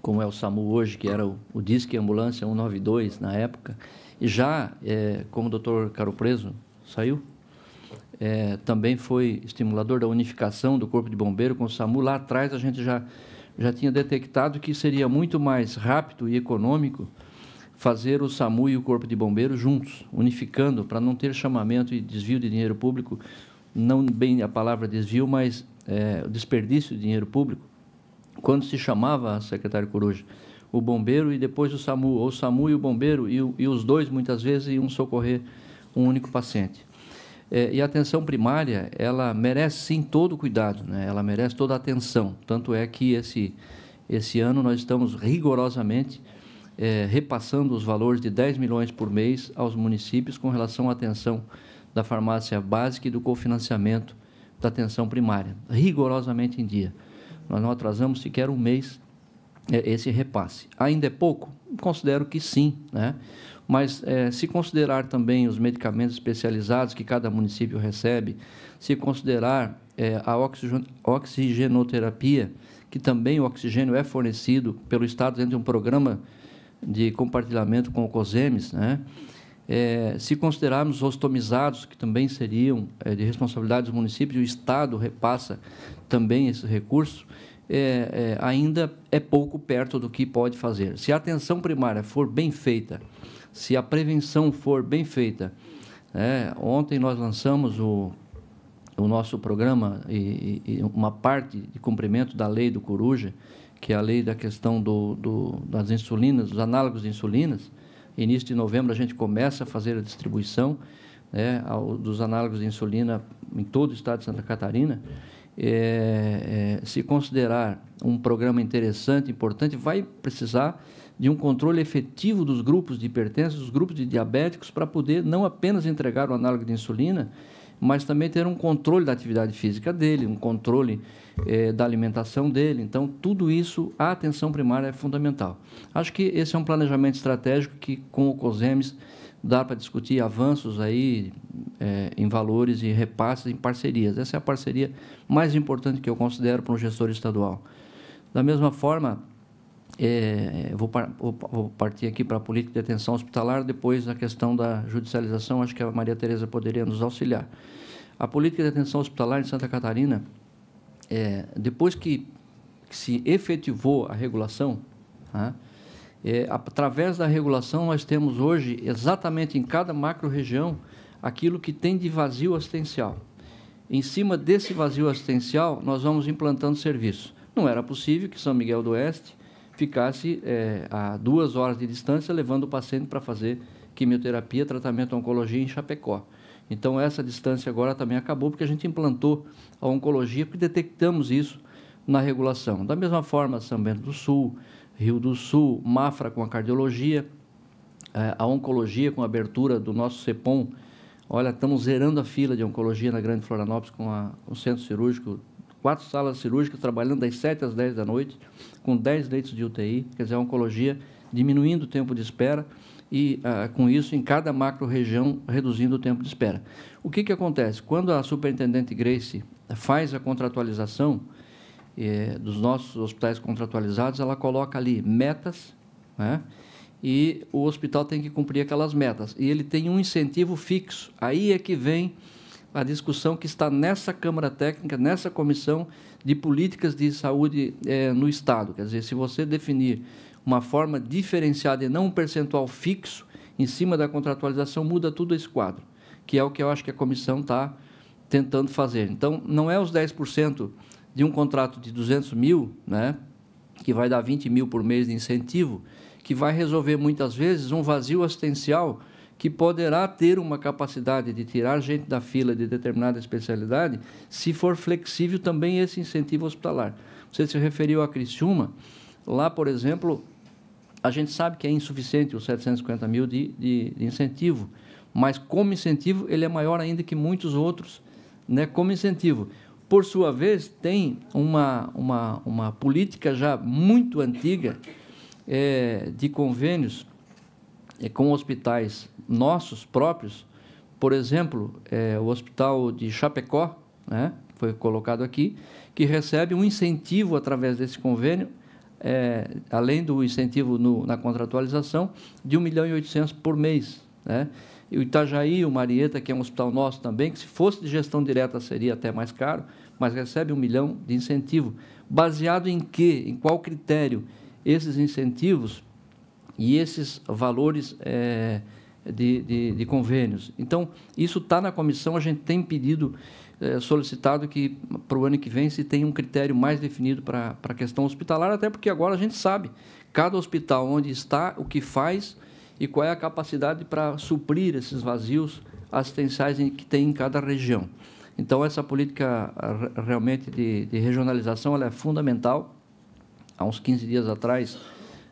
como é o SAMU hoje, que era o Disque Ambulância 192 na época, e já, como o doutor Caro Preso saiu, também foi estimulador da unificação do Corpo de Bombeiro com o SAMU. Lá atrás a gente já tinha detectado que seria muito mais rápido e econômico fazer o SAMU e o Corpo de Bombeiro juntos, unificando, para não ter chamamento e desvio de dinheiro público, não bem a palavra desvio, mas o desperdício de dinheiro público, quando se chamava, secretário Coruja, o bombeiro e depois o SAMU, ou o SAMU e o bombeiro, e os dois, muitas vezes, iam socorrer um único paciente. E a atenção primária, ela merece, sim, todo o cuidado, né? Ela merece toda a atenção. Tanto é que esse ano nós estamos rigorosamente repassando os valores de 10 milhões por mês aos municípios com relação à atenção da farmácia básica e do cofinanciamento da atenção primária, rigorosamente em dia. Nós não atrasamos sequer um mês esse repasse. Ainda é pouco? Considero que sim, né? Mas se considerar também os medicamentos especializados que cada município recebe, se considerar a oxigenoterapia, que também o oxigênio é fornecido pelo Estado dentro de um programa de compartilhamento com o COSEMES, né? Se considerarmos os ostomizados, que também seriam de responsabilidade dos municípios, o Estado repassa também esses recursos, ainda é pouco perto do que pode fazer. Se a atenção primária for bem feita, se a prevenção for bem feita, ontem nós lançamos o nosso programa e uma parte de cumprimento da lei do Coruja, que é a lei da questão das insulinas, dos análogos de insulinas. Início de novembro a gente começa a fazer a distribuição dos análogos de insulina em todo o estado de Santa Catarina. Se considerar um programa interessante, importante, vai precisar de um controle efetivo dos grupos de hipertensos, dos grupos de diabéticos, para poder não apenas entregar o análogo de insulina, mas também ter um controle da atividade física dele, um controle da alimentação dele. Então, tudo isso, a atenção primária é fundamental. Acho que esse é um planejamento estratégico que, com o COSEMES, dá para discutir avanços aí em valores e repasses em parcerias. Essa é a parceria mais importante que eu considero para um gestor estadual. Da mesma forma, vou partir aqui para a política de atenção hospitalar, depois a questão da judicialização, acho que a Maria Tereza poderia nos auxiliar. A política de atenção hospitalar em Santa Catarina, depois que se efetivou a regulação, através da regulação nós temos hoje, exatamente em cada macro-região, aquilo que tem de vazio assistencial. Em cima desse vazio assistencial, nós vamos implantando serviços. Não era possível que São Miguel do Oeste ficasse a 2 horas de distância levando o paciente para fazer quimioterapia, tratamento de oncologia em Chapecó. Então, essa distância agora também acabou, porque a gente implantou a oncologia, porque detectamos isso na regulação. Da mesma forma, São Bento do Sul, Rio do Sul, Mafra com a cardiologia, a oncologia com a abertura do nosso CEPOM. Olha, estamos zerando a fila de oncologia na Grande Florianópolis com o centro cirúrgico, 4 salas cirúrgicas trabalhando das 7 às 10 da noite, com 10 leitos de UTI, quer dizer, a oncologia diminuindo o tempo de espera e, com isso, em cada macro-região, reduzindo o tempo de espera. O que acontece? Quando a superintendente Grace faz a contratualização dos nossos hospitais contratualizados, ela coloca ali metas, né? E o hospital tem que cumprir aquelas metas. E ele tem um incentivo fixo. Aí é que vem a discussão que está nessa Câmara Técnica, nessa Comissão de Políticas de Saúde no Estado. Quer dizer, se você definir uma forma diferenciada e não um percentual fixo em cima da contratualização, muda tudo esse quadro, que é o que eu acho que a comissão está tentando fazer. Então, não é os 10% de um contrato de 200 mil, né, que vai dar 20 mil por mês de incentivo, que vai resolver, muitas vezes, um vazio assistencial que poderá ter uma capacidade de tirar gente da fila de determinada especialidade, se for flexível também esse incentivo hospitalar. Você se referiu a Criciúma. Lá, por exemplo, a gente sabe que é insuficiente os 750 mil de incentivo, mas como incentivo ele é maior ainda que muitos outros, né, como incentivo. Por sua vez, tem uma política já muito antiga de convênios com hospitais nossos próprios. Por exemplo, o Hospital de Chapecó, né, foi colocado aqui, que recebe um incentivo através desse convênio além do incentivo na contratualização, de 1.800.000 por mês, né? E o Itajaí, o Marieta, que é um hospital nosso também, que se fosse de gestão direta seria até mais caro, mas recebe 1 milhão de incentivo. Baseado em quê? Em qual critério? Esses incentivos e esses valores de convênios. Então, isso está na comissão, a gente tem pedido, solicitado que para o ano que vem se tenha um critério mais definido para a questão hospitalar, até porque agora a gente sabe cada hospital onde está, o que faz e qual é a capacidade para suprir esses vazios assistenciais que tem em cada região. Então, essa política realmente de regionalização ela é fundamental. Há uns 15 dias atrás,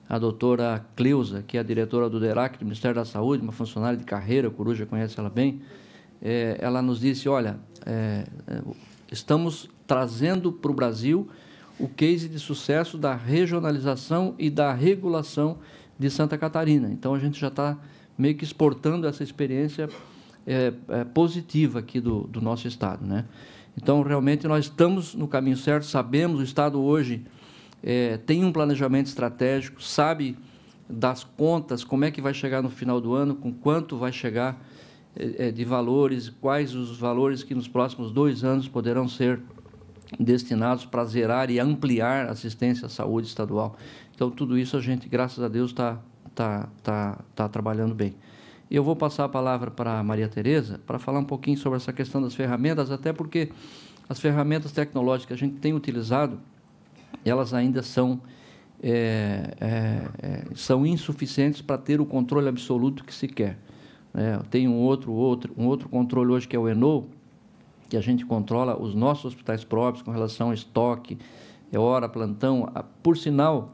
a doutora Cleusa, que é a diretora do DERAC, do Ministério da Saúde, uma funcionária de carreira, o Coruja conhece ela bem, ela nos disse, olha, estamos trazendo para o Brasil o case de sucesso da regionalização e da regulação de Santa Catarina. Então, a gente já está meio que exportando essa experiência positiva aqui do nosso Estado, né? Então, realmente, nós estamos no caminho certo, sabemos, o Estado hoje tem um planejamento estratégico, sabe das contas, como é que vai chegar no final do ano, com quanto vai chegar de valores, quais os valores que nos próximos 2 anos poderão ser destinados para zerar e ampliar a assistência à saúde estadual. Então, tudo isso a gente, graças a Deus, está trabalhando bem. E eu vou passar a palavra para a Maria Tereza para falar um pouquinho sobre essa questão das ferramentas, até porque as ferramentas tecnológicas que a gente tem utilizado, elas ainda são insuficientes para ter o controle absoluto que se quer. Tem um outro controle hoje, que é o ENO, que a gente controla os nossos hospitais próprios com relação ao estoque, hora, plantão. Por sinal,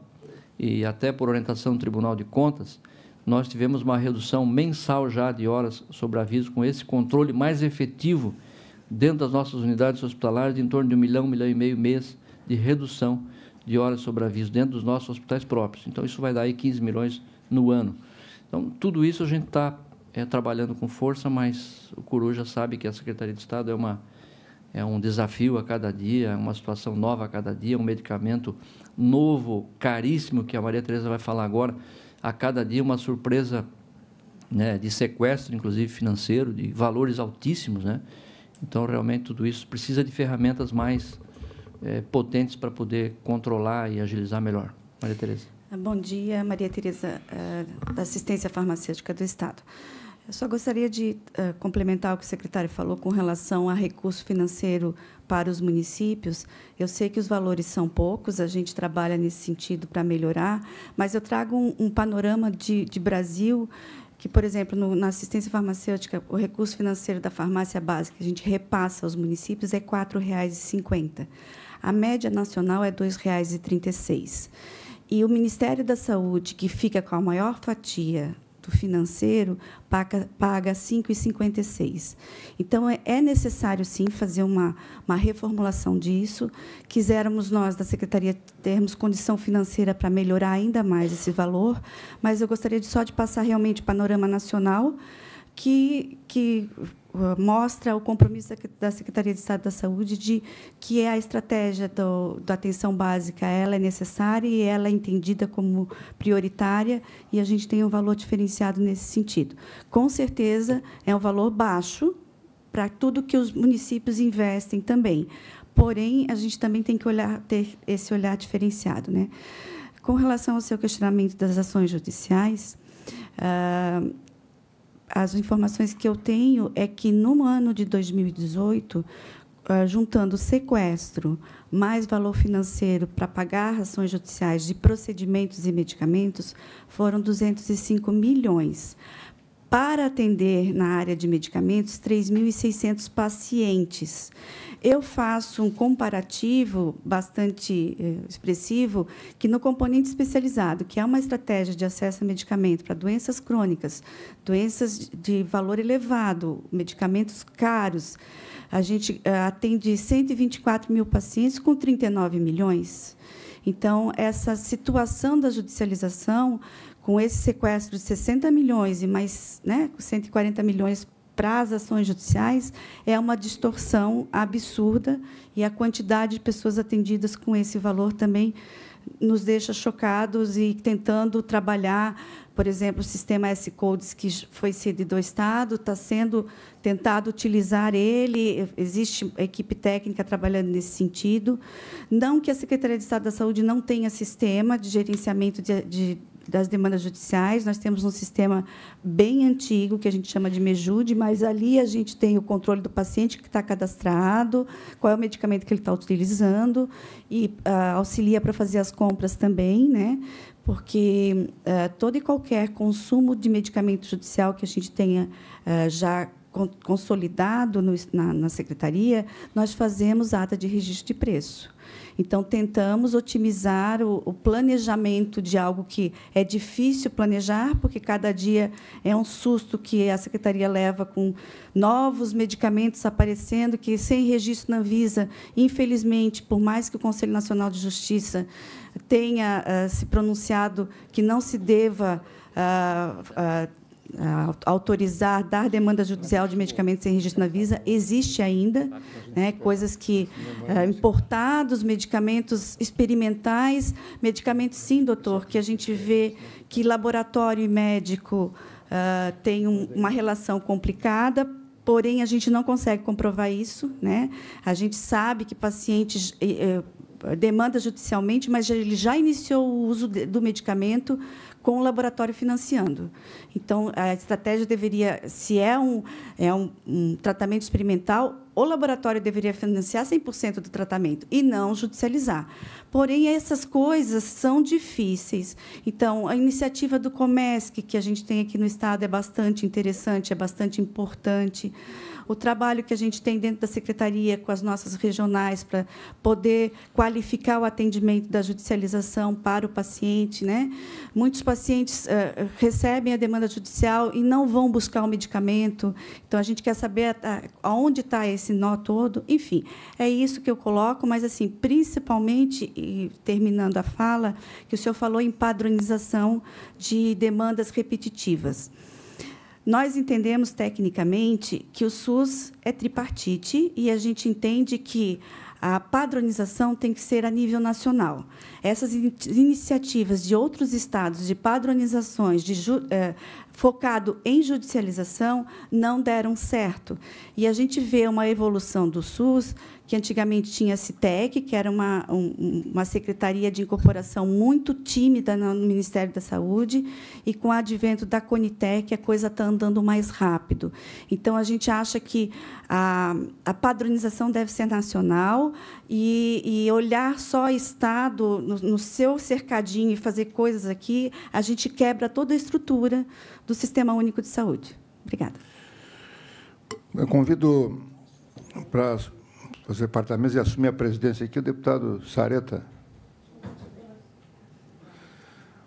e até por orientação do Tribunal de Contas, nós tivemos uma redução mensal já de horas sobre aviso, com esse controle mais efetivo dentro das nossas unidades hospitalares, de em torno de 1 milhão, 1,5 milhão mês de redução de horas sobre aviso dentro dos nossos hospitais próprios. Então, isso vai dar aí 15 milhões no ano. Então, tudo isso a gente está trabalhando com força, mas o Coruja sabe que a Secretaria de Estado é um desafio a cada dia, é uma situação nova a cada dia, um medicamento novo, caríssimo, que a Maria Tereza vai falar agora, a cada dia uma surpresa, né, de sequestro, inclusive financeiro, de valores altíssimos, né? Então, realmente, tudo isso precisa de ferramentas mais potentes para poder controlar e agilizar melhor. Maria Tereza. Bom dia, Maria Tereza, da Assistência Farmacêutica do Estado. Eu só gostaria de complementar o que o secretário falou com relação a recurso financeiro para os municípios. Eu sei que os valores são poucos, a gente trabalha nesse sentido para melhorar, mas eu trago um panorama de Brasil, que, por exemplo, na assistência farmacêutica, o recurso financeiro da farmácia básica, que a gente repassa aos municípios, é R$ 4,50. A média nacional é R$ 2,36. E o Ministério da Saúde, que fica com a maior fatia do financeiro, paga R$ 5,56. Então, é necessário, sim, fazer uma reformulação disso. Quiséramos nós, da Secretaria, termos condição financeira para melhorar ainda mais esse valor, mas eu gostaria só de passar realmente o panorama nacional, que mostra o compromisso da Secretaria de Estado da Saúde de que a estratégia da atenção básica ela é necessária e ela é entendida como prioritária, e a gente tem um valor diferenciado nesse sentido. Com certeza, é um valor baixo para tudo que os municípios investem também. Porém, a gente também tem que ter esse olhar diferenciado, né? Com relação ao seu questionamento das ações judiciais, as informações que eu tenho é que, no ano de 2018, juntando sequestro mais valor financeiro para pagar ações judiciais de procedimentos e medicamentos, foram 205 milhões. Para atender na área de medicamentos, 3.600 pacientes. Eu faço um comparativo bastante expressivo, que no componente especializado, que é uma estratégia de acesso a medicamento para doenças crônicas, doenças de valor elevado, medicamentos caros, a gente atende 124 mil pacientes com 39 milhões. Então, essa situação da judicialização, com esse sequestro de 60 milhões e mais, né, 140 milhões para as ações judiciais, é uma distorção absurda, e a quantidade de pessoas atendidas com esse valor também nos deixa chocados e tentando trabalhar, por exemplo, o sistema S-Codes, que foi sede do Estado, está sendo tentado utilizar ele, existe equipe técnica trabalhando nesse sentido. Não que a Secretaria de Estado da Saúde não tenha sistema de gerenciamento das demandas judiciais, nós temos um sistema bem antigo, que a gente chama de MEJUD, mas ali a gente tem o controle do paciente que está cadastrado, qual é o medicamento que ele está utilizando, e auxilia para fazer as compras também, né? Porque todo e qualquer consumo de medicamento judicial que a gente tenha já consolidado na Secretaria, nós fazemos ata de registro de preço. Então, tentamos otimizar o planejamento de algo que é difícil planejar, porque cada dia é um susto que a Secretaria leva com novos medicamentos aparecendo, que, sem registro na Anvisa, infelizmente, por mais que o Conselho Nacional de Justiça tenha se pronunciado que não se deva autorizar, dar demanda judicial de medicamentos sem registro na Anvisa, existe ainda, né, coisas que importados, medicamentos experimentais, medicamentos, sim, doutor, que a gente vê que laboratório e médico tem uma relação complicada, porém a gente não consegue comprovar isso, né? A gente sabe que pacientes demanda judicialmente, mas ele já iniciou o uso do medicamento com o laboratório financiando. Então, a estratégia deveria, se é um tratamento experimental, o laboratório deveria financiar 100% do tratamento e não judicializar. Porém, essas coisas são difíceis. Então, a iniciativa do Comesc, que a gente tem aqui no Estado, é bastante interessante, é bastante importante. O trabalho que a gente tem dentro da Secretaria com as nossas regionais para poder qualificar o atendimento da judicialização para o paciente, né? Muitos pacientes recebem a demanda judicial e não vão buscar o medicamento. Então, a gente quer saber aonde está esse nó todo. Enfim, é isso que eu coloco, mas, assim, principalmente, e terminando a fala, que o senhor falou em padronização de demandas repetitivas. Nós entendemos, tecnicamente, que o SUS é tripartite e a gente entende que a padronização tem que ser a nível nacional. Essas iniciativas de outros estados de padronizações focado em judicialização não deram certo. E a gente vê uma evolução do SUS, que antigamente tinha a CITEC, que era uma secretaria de incorporação muito tímida no Ministério da Saúde, e, com o advento da CONITEC, a coisa está andando mais rápido. Então, a gente acha que a padronização deve ser nacional e olhar só o Estado no seu cercadinho e fazer coisas aqui, a gente quebra toda a estrutura do Sistema Único de Saúde. Obrigada. Eu convido para fazer parte da mesa e assumir a presidência aqui o deputado Sareta.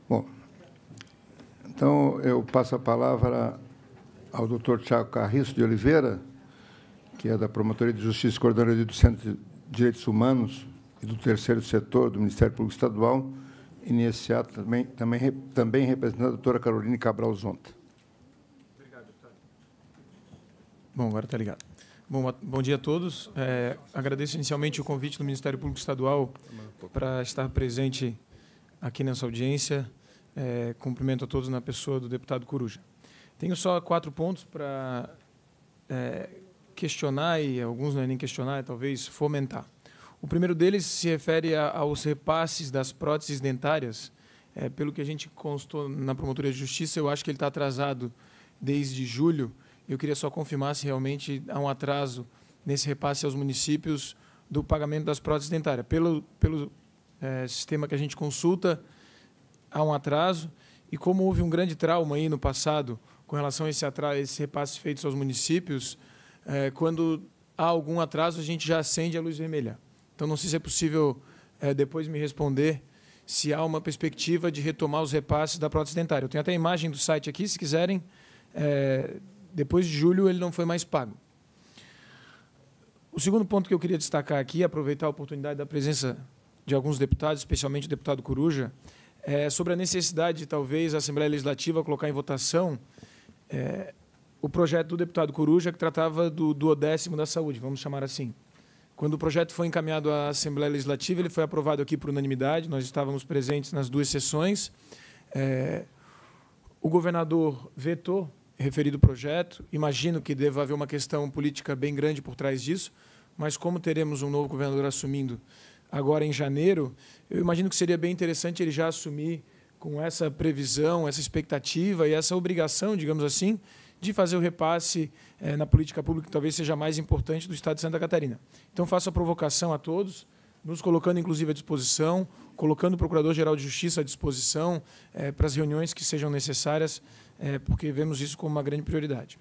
Bom, então, eu passo a palavra ao doutor Tiago Carriço de Oliveira, que é da Promotoria de Justiça e Coordenadoria do Centro de Direitos Humanos e do Terceiro Setor do Ministério Público Estadual, e nesse ato também representando a doutora Caroline Cabral Zonta. Obrigado, deputado. Bom, agora está ligado. Bom dia a todos. Agradeço inicialmente o convite do Ministério Público Estadual para estar presente aqui nessa audiência. Cumprimento a todos na pessoa do deputado Coruja. Tenho só 4 pontos para questionar, e alguns não é nem questionar, é talvez fomentar. O primeiro deles se refere aos repasses das próteses dentárias. Pelo que a gente constou na Promotoria de Justiça, eu acho que ele está atrasado desde julho. Eu queria só confirmar se realmente há um atraso nesse repasse aos municípios do pagamento das próteses dentárias. Pelo sistema que a gente consulta, há um atraso. E como houve um grande trauma aí no passado com relação a esse repasse feitos aos municípios, quando há algum atraso, a gente já acende a luz vermelha. Então, não sei se é possível depois me responder se há uma perspectiva de retomar os repasses da prótese dentária. Eu tenho até a imagem do site aqui, se quiserem. Depois de julho, ele não foi mais pago. O segundo ponto que eu queria destacar aqui, aproveitar a oportunidade da presença de alguns deputados, especialmente o deputado Coruja, sobre a necessidade de, talvez, a Assembleia Legislativa colocar em votação o projeto do deputado Coruja, que tratava do 10º da saúde, vamos chamar assim. Quando o projeto foi encaminhado à Assembleia Legislativa, ele foi aprovado aqui por unanimidade, nós estávamos presentes nas 2 sessões. O governador vetou referido projeto, imagino que deva haver uma questão política bem grande por trás disso, mas como teremos um novo governador assumindo agora em janeiro, eu imagino que seria bem interessante ele já assumir com essa previsão, essa expectativa e essa obrigação, digamos assim, de fazer o repasse na política pública, que talvez seja a mais importante do Estado de Santa Catarina. Então, faço a provocação a todos, nos colocando, inclusive, à disposição, colocando o Procurador-Geral de Justiça à disposição para as reuniões que sejam necessárias, porque vemos isso como uma grande prioridade.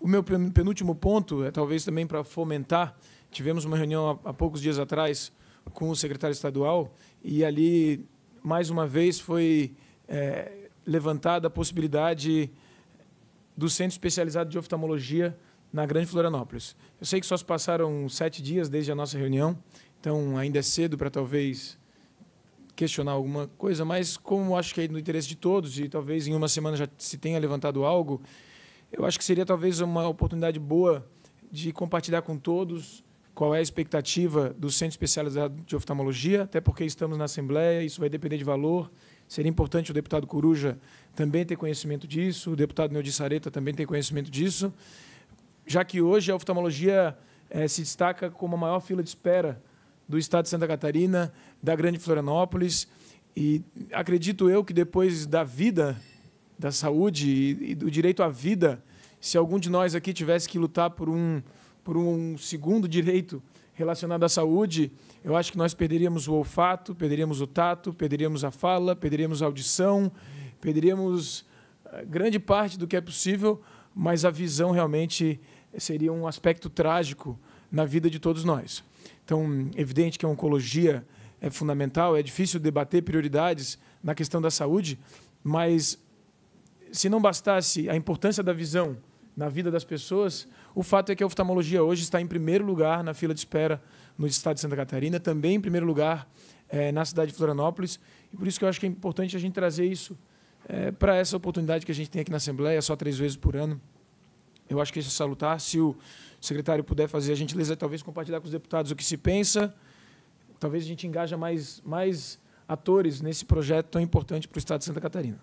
O meu penúltimo ponto, talvez também para fomentar, tivemos uma reunião há poucos dias atrás com o secretário estadual e ali, mais uma vez, foi levantada a possibilidade do Centro Especializado de Oftalmologia na Grande Florianópolis. Eu sei que só se passaram 7 dias desde a nossa reunião, então ainda é cedo para talvez questionar alguma coisa, mas como acho que é do interesse de todos e talvez em uma semana já se tenha levantado algo, eu acho que seria talvez uma oportunidade boa de compartilhar com todos qual é a expectativa do Centro Especializado de Oftalmologia, até porque estamos na Assembleia, isso vai depender de valor. Seria importante o deputado Coruja também ter conhecimento disso, o deputado Neudi Sareta também ter conhecimento disso, já que hoje a oftalmologia se destaca como a maior fila de espera do Estado de Santa Catarina, da Grande Florianópolis, e acredito eu que depois da vida, da saúde e do direito à vida, se algum de nós aqui tivesse que lutar por um segundo direito relacionado à saúde, eu acho que nós perderíamos o olfato, perderíamos o tato, perderíamos a fala, perderíamos a audição, perderíamos grande parte do que é possível, mas a visão realmente seria um aspecto trágico na vida de todos nós. Então, evidente que a oncologia é fundamental, é difícil debater prioridades na questão da saúde, mas se não bastasse a importância da visão na vida das pessoas, o fato é que a oftalmologia hoje está em primeiro lugar na fila de espera no Estado de Santa Catarina, também em primeiro lugar na cidade de Florianópolis, e por isso que eu acho que é importante a gente trazer isso para essa oportunidade que a gente tem aqui na Assembleia, só 3 vezes por ano. Eu acho que isso é salutar. Se o secretário puder fazer a gentileza, talvez compartilhar com os deputados o que se pensa, talvez a gente engaja mais atores nesse projeto tão importante para o Estado de Santa Catarina.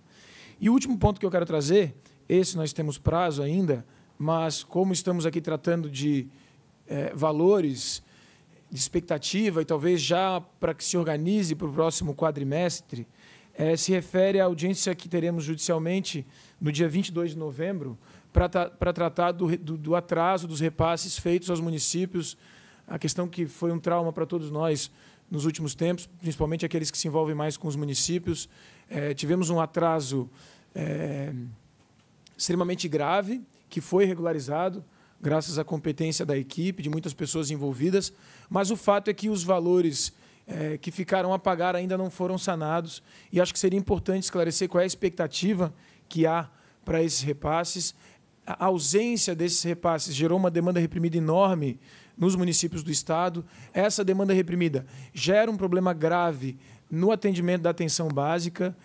E o último ponto que eu quero trazer, esse nós temos prazo ainda, mas como estamos aqui tratando de valores, de expectativa, e talvez já para que se organize para o próximo quadrimestre, se refere à audiência que teremos judicialmente no dia 22 de novembro, para tratar do atraso dos repasses feitos aos municípios, a questão que foi um trauma para todos nós nos últimos tempos, principalmente aqueles que se envolvem mais com os municípios. Tivemos um atraso extremamente grave, que foi regularizado, graças à competência da equipe, de muitas pessoas envolvidas, mas o fato é que os valores que ficaram a pagar ainda não foram sanados, e acho que seria importante esclarecer qual é a expectativa que há para esses repasses. A ausência desses repasses gerou uma demanda reprimida enorme nos municípios do Estado. Essa demanda reprimida gera um problema grave no atendimento da atenção básica,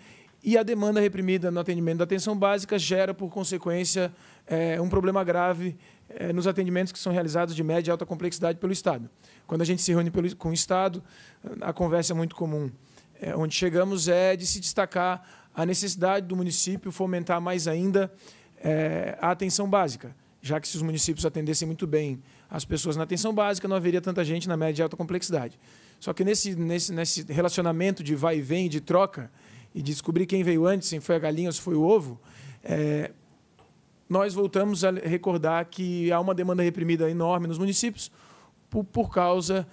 e a demanda reprimida no atendimento da atenção básica gera, por consequência, um problema grave nos atendimentos que são realizados de média e alta complexidade pelo Estado. Quando a gente se reúne com o Estado, a conversa é muito comum. Onde chegamos é de se destacar a necessidade do município fomentar mais ainda a atenção básica, já que se os municípios atendessem muito bem as pessoas na atenção básica, não haveria tanta gente na média e alta complexidade. Só que nesse relacionamento de vai e vem, de troca, e de descobrir quem veio antes, se foi a galinha ou se foi o ovo, nós voltamos a recordar que há uma demanda reprimida enorme nos municípios por causa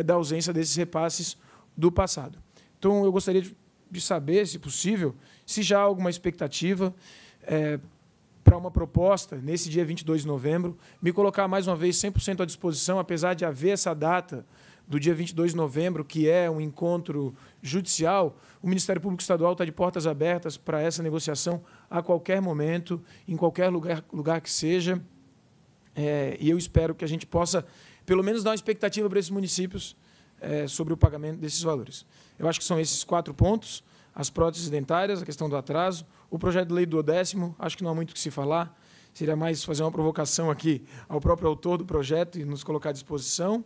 da ausência desses repasses do passado. Então, eu gostaria de saber, se possível, se já há alguma expectativa para uma proposta, nesse dia 22 de novembro, me colocar mais uma vez 100% à disposição, apesar de haver essa data do dia 22 de novembro, que é um encontro judicial. O Ministério Público Estadual está de portas abertas para essa negociação a qualquer momento, em qualquer lugar que seja, e eu espero que a gente possa, pelo menos, dar uma expectativa para esses municípios sobre o pagamento desses valores. Eu acho que são esses 4 pontos: as próteses dentárias, a questão do atraso, o projeto de lei do 10º, acho que não há muito o que se falar. seria mais fazer uma provocação aqui ao próprio autor do projeto e nos colocar à disposição,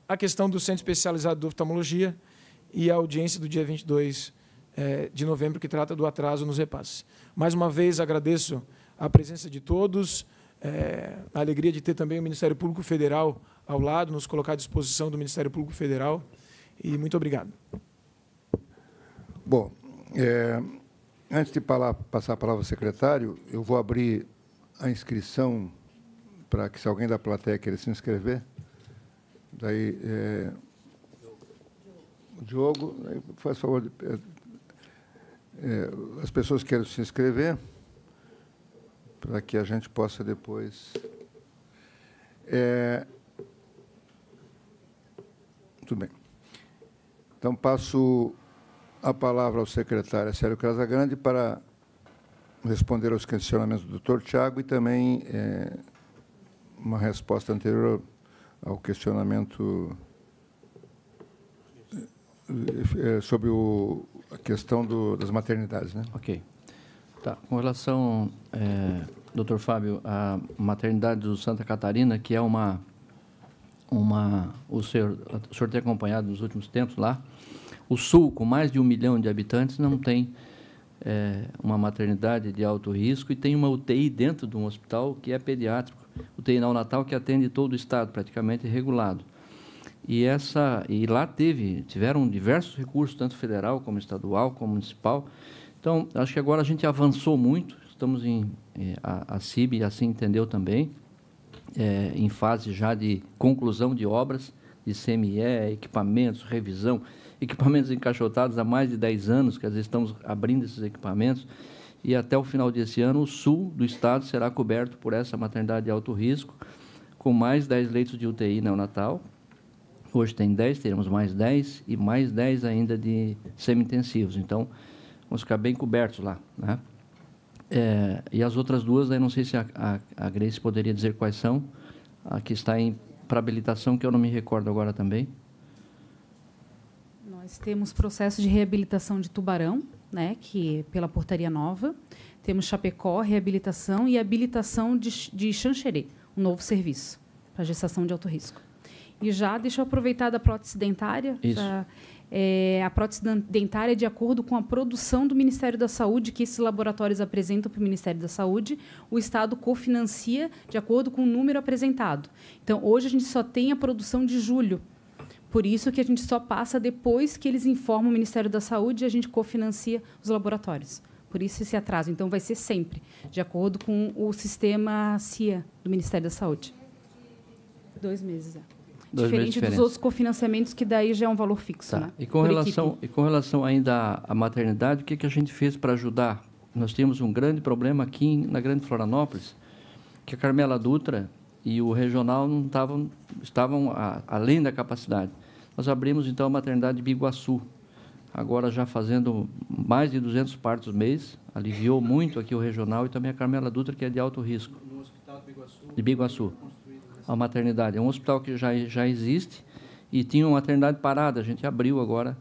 a questão do Centro Especializado de Oftalmologia e a audiência do dia 22 de novembro, que trata do atraso nos repasses. Mais uma vez, agradeço a presença de todos, a alegria de ter também o Ministério Público Federal ao lado, nos colocar à disposição do Ministério Público Federal, e muito obrigado. Bom, antes de passar a palavra ao secretário, eu vou abrir a inscrição para que, se alguém da plateia queira se inscrever, daí, o Diogo, faz favor, as pessoas que querem se inscrever, para que a gente possa depois... Tudo bem. Então, passo a palavra ao secretário Célio Casagrande para responder aos questionamentos do Dr. Tiago e também uma resposta anterior ao questionamento sobre a questão das maternidades, né? Ok. Tá. Com relação, doutor Fábio, à maternidade do Santa Catarina, que é o senhor tem acompanhado nos últimos tempos lá, o Sul, com mais de 1 milhão de habitantes, não tem uma maternidade de alto risco e tem uma UTI dentro de um hospital que é pediátrico, UTI neonatal, que atende todo o estado, praticamente regulado. E lá tiveram diversos recursos, tanto federal como estadual, como municipal. Então, acho que agora a gente avançou muito, estamos a CIB assim entendeu também, em fase já de conclusão de obras, de CME, equipamentos, revisão, equipamentos encaixotados há mais de 10 anos, quer dizer, estamos abrindo esses equipamentos, e até o final desse ano, o sul do estado será coberto por essa maternidade de alto risco, com mais 10 leitos de UTI neonatal. Hoje tem 10, teremos mais 10, e mais 10 ainda de semi-intensivos. Então, vamos ficar bem cobertos lá, né? E as outras duas, aí não sei se a Grace poderia dizer quais são. A que está para habilitação, que eu não me recordo agora também. Nós temos processo de reabilitação de Tubarão, né, que é pela portaria nova. Temos Chapecó, reabilitação, e habilitação de Xanxerê, um novo serviço para gestação de alto risco. E já, deixa eu aproveitar da prótese dentária. Isso. A prótese dentária é de acordo com a produção do Ministério da Saúde, que esses laboratórios apresentam para o Ministério da Saúde, o Estado cofinancia de acordo com o número apresentado. Então, hoje, a gente só tem a produção de julho. Por isso que a gente só passa depois que eles informam o Ministério da Saúde e a gente cofinancia os laboratórios. Por isso esse atraso. Então, vai ser sempre de acordo com o sistema CIA do Ministério da Saúde. 2 meses, Diferente dos outros cofinanciamentos, que daí já é um valor fixo. Tá. Né? E com relação ainda à maternidade, o que a gente fez para ajudar? Nós temos um grande problema aqui na Grande Florianópolis, que a Carmela Dutra e o regional não estavam além da capacidade. Nós abrimos, então, a maternidade de Biguaçu, agora já fazendo mais de 200 partos mês, aliviou muito aqui o regional, e também a Carmela Dutra, que é de alto risco. No Hospital de Biguaçu. A maternidade. É um hospital que já existe e tinha uma maternidade parada. A gente abriu agora,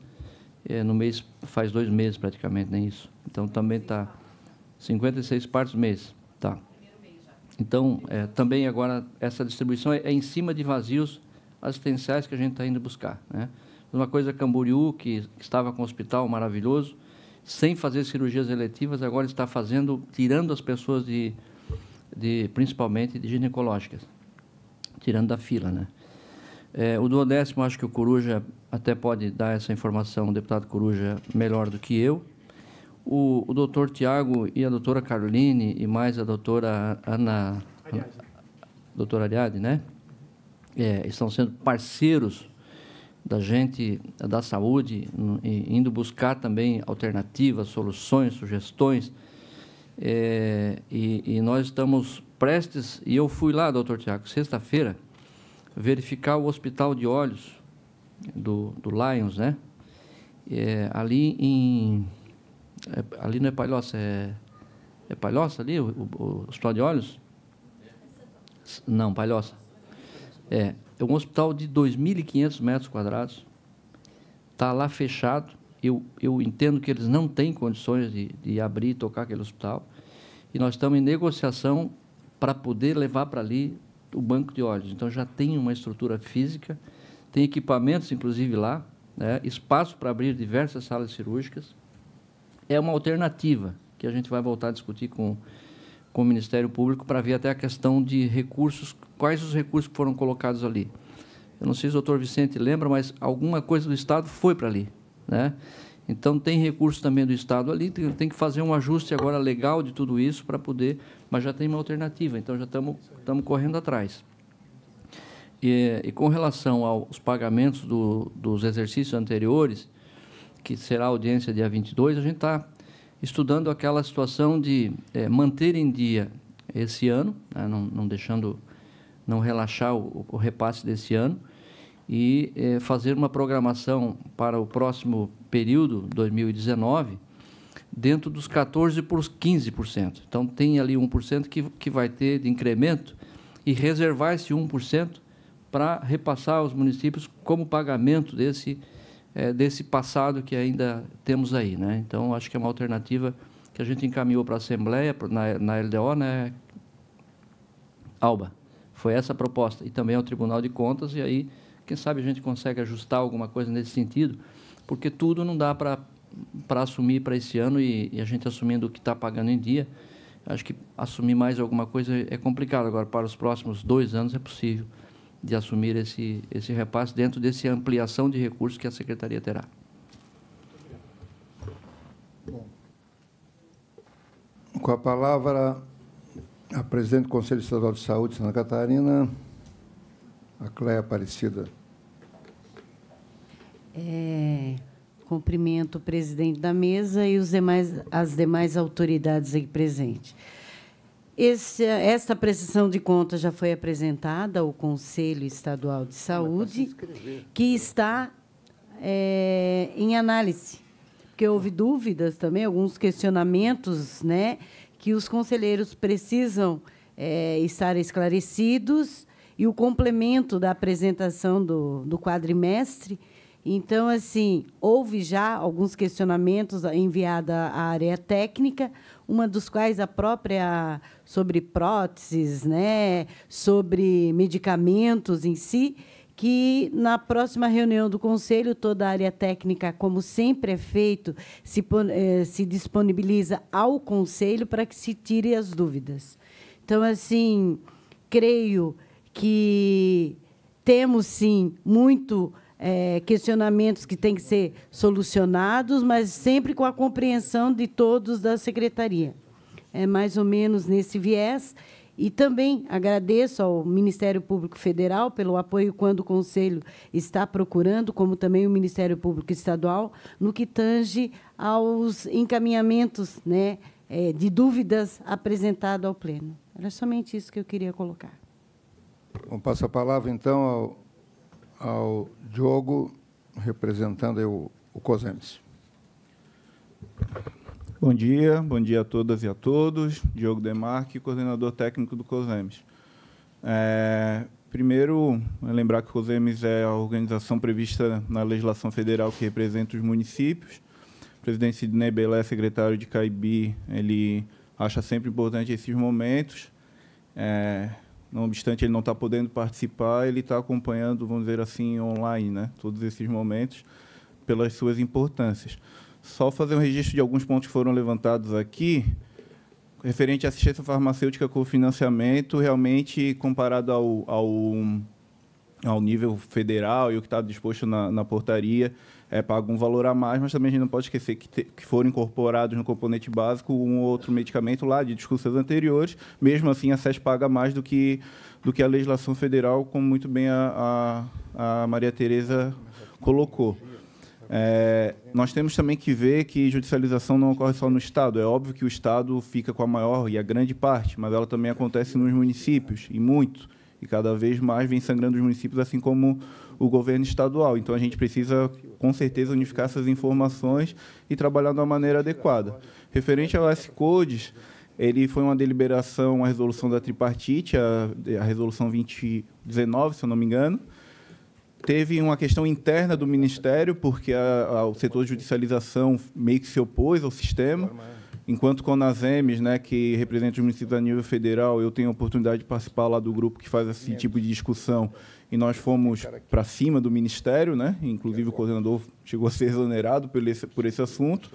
no mês, faz 2 meses praticamente, nem isso. Então, também está 56 partos mês. Tá. Então, também agora, essa distribuição é em cima de vazios assistenciais que a gente está indo buscar, né? Uma coisa, Camboriú, que estava com um hospital maravilhoso, sem fazer cirurgias eletivas, agora está tirando as pessoas principalmente de ginecológicas, tirando da fila, né? O duodécimo, acho que o Coruja até pode dar essa informação, o deputado Coruja, melhor do que eu. O doutor Tiago e a doutora Caroline, e mais a doutora Ana... Doutora Ariadne, né? Estão sendo parceiros da gente, da saúde, indo buscar também alternativas, soluções, sugestões. E nós estamos prestes, e eu fui lá, doutor Tiago, sexta-feira, verificar o hospital de olhos do Lions, né? Ali não é Palhoça, é Palhoça ali, o hospital de olhos? Não, Palhoça. É um hospital de 2.500 metros quadrados, está lá fechado. Eu entendo que eles não têm condições de abrir e tocar aquele hospital. e nós estamos em negociação para poder levar para ali o banco de óleos. Então, já tem uma estrutura física, tem equipamentos, inclusive, lá, né, espaço para abrir diversas salas cirúrgicas. É uma alternativa que a gente vai voltar a discutir com o Ministério Público para ver até a questão de recursos, quais os recursos que foram colocados ali. Eu não sei se o doutor Vicente lembra, mas alguma coisa do Estado foi para ali, né? Então, tem recursos também do Estado ali, tem que fazer um ajuste agora legal de tudo isso para poder, mas já tem uma alternativa, então já estamos correndo atrás. E com relação aos pagamentos dos exercícios anteriores, que será a audiência dia 22, a gente está estudando aquela situação de manter em dia esse ano, né, não relaxar o repasse desse ano, e fazer uma programação para o próximo período, 2019, dentro dos 14% por 15%. Então, tem ali 1% que vai ter de incremento e reservar esse 1% para repassar aos municípios como pagamento desse passado que ainda temos aí, né? Então, acho que é uma alternativa que a gente encaminhou para a Assembleia, na LDO, né, Alba? Foi essa a proposta, e também ao Tribunal de Contas, e aí, quem sabe a gente consegue ajustar alguma coisa nesse sentido, porque tudo não dá para assumir para esse ano, e a gente assumindo o que está pagando em dia, acho que assumir mais alguma coisa é complicado. Agora, para os próximos 2 anos, é possível de assumir esse repasse dentro dessa ampliação de recursos que a Secretaria terá. Com a palavra, a presidente do Conselho Estadual de Saúde de Santa Catarina, a Cleia Aparecida. Cumprimento o presidente da mesa e as demais autoridades aqui presentes. Esta prestação de contas já foi apresentada ao Conselho Estadual de Saúde, que está em análise, porque houve dúvidas também, alguns questionamentos, né, que os conselheiros precisam estar esclarecidos, e o complemento da apresentação do quadrimestre. Então, assim, houve já alguns questionamentos enviados à área técnica, uma dos quais a própria sobre próteses, né, sobre medicamentos em si, que na próxima reunião do Conselho, toda a área técnica, como sempre é feito, se disponibiliza ao Conselho para que se tire as dúvidas. Então, assim, creio que temos, sim, muito questionamentos que têm que ser solucionados, mas sempre com a compreensão de todos da Secretaria. É mais ou menos nesse viés. E também agradeço ao Ministério Público Federal pelo apoio quando o Conselho está procurando, como também o Ministério Público Estadual, no que tange aos encaminhamentos, né, de dúvidas apresentadas ao Pleno. Era somente isso que eu queria colocar. Bom, passo a palavra, então, ao Diogo, representando aí o COSEMES. Bom dia a todas e a todos. Diogo Demarque, coordenador técnico do COSEMES. Primeiro, lembrar que o COSEMES é a organização prevista na legislação federal que representa os municípios. O presidente Sidney Belé, secretário de CAIB, ele acha sempre importante esses momentos. Não obstante ele não estar podendo participar, ele está acompanhando, vamos dizer assim, online, né, todos esses momentos, pelas suas importâncias. Só fazer um registro de alguns pontos que foram levantados aqui, referente à assistência farmacêutica com financiamento, realmente, comparado ao nível federal e o que está disposto na portaria, paga um valor a mais, mas também a gente não pode esquecer que foram incorporados no componente básico um outro medicamento lá de discussões anteriores. Mesmo assim, a SES paga mais do que a legislação federal, como muito bem a Maria Tereza colocou. Nós temos também que ver que judicialização não ocorre só no Estado. É óbvio que o Estado fica com a maior e a grande parte, mas ela também acontece nos municípios, e muito. E cada vez mais vem sangrando os municípios, assim como o governo estadual. Então, a gente precisa, com certeza, unificar essas informações e trabalhar de uma maneira adequada. Referente ao S-Codes, ele foi uma deliberação, uma resolução da tripartite, a resolução 2019, se eu não me engano. Teve uma questão interna do Ministério, porque o setor de judicialização meio que se opôs ao sistema. enquanto CONASEMES, né, que representa os municípios a nível federal, eu tenho a oportunidade de participar lá do grupo que faz esse tipo de discussão, e nós fomos para cima do Ministério, né, inclusive o coordenador chegou a ser exonerado por esse assunto,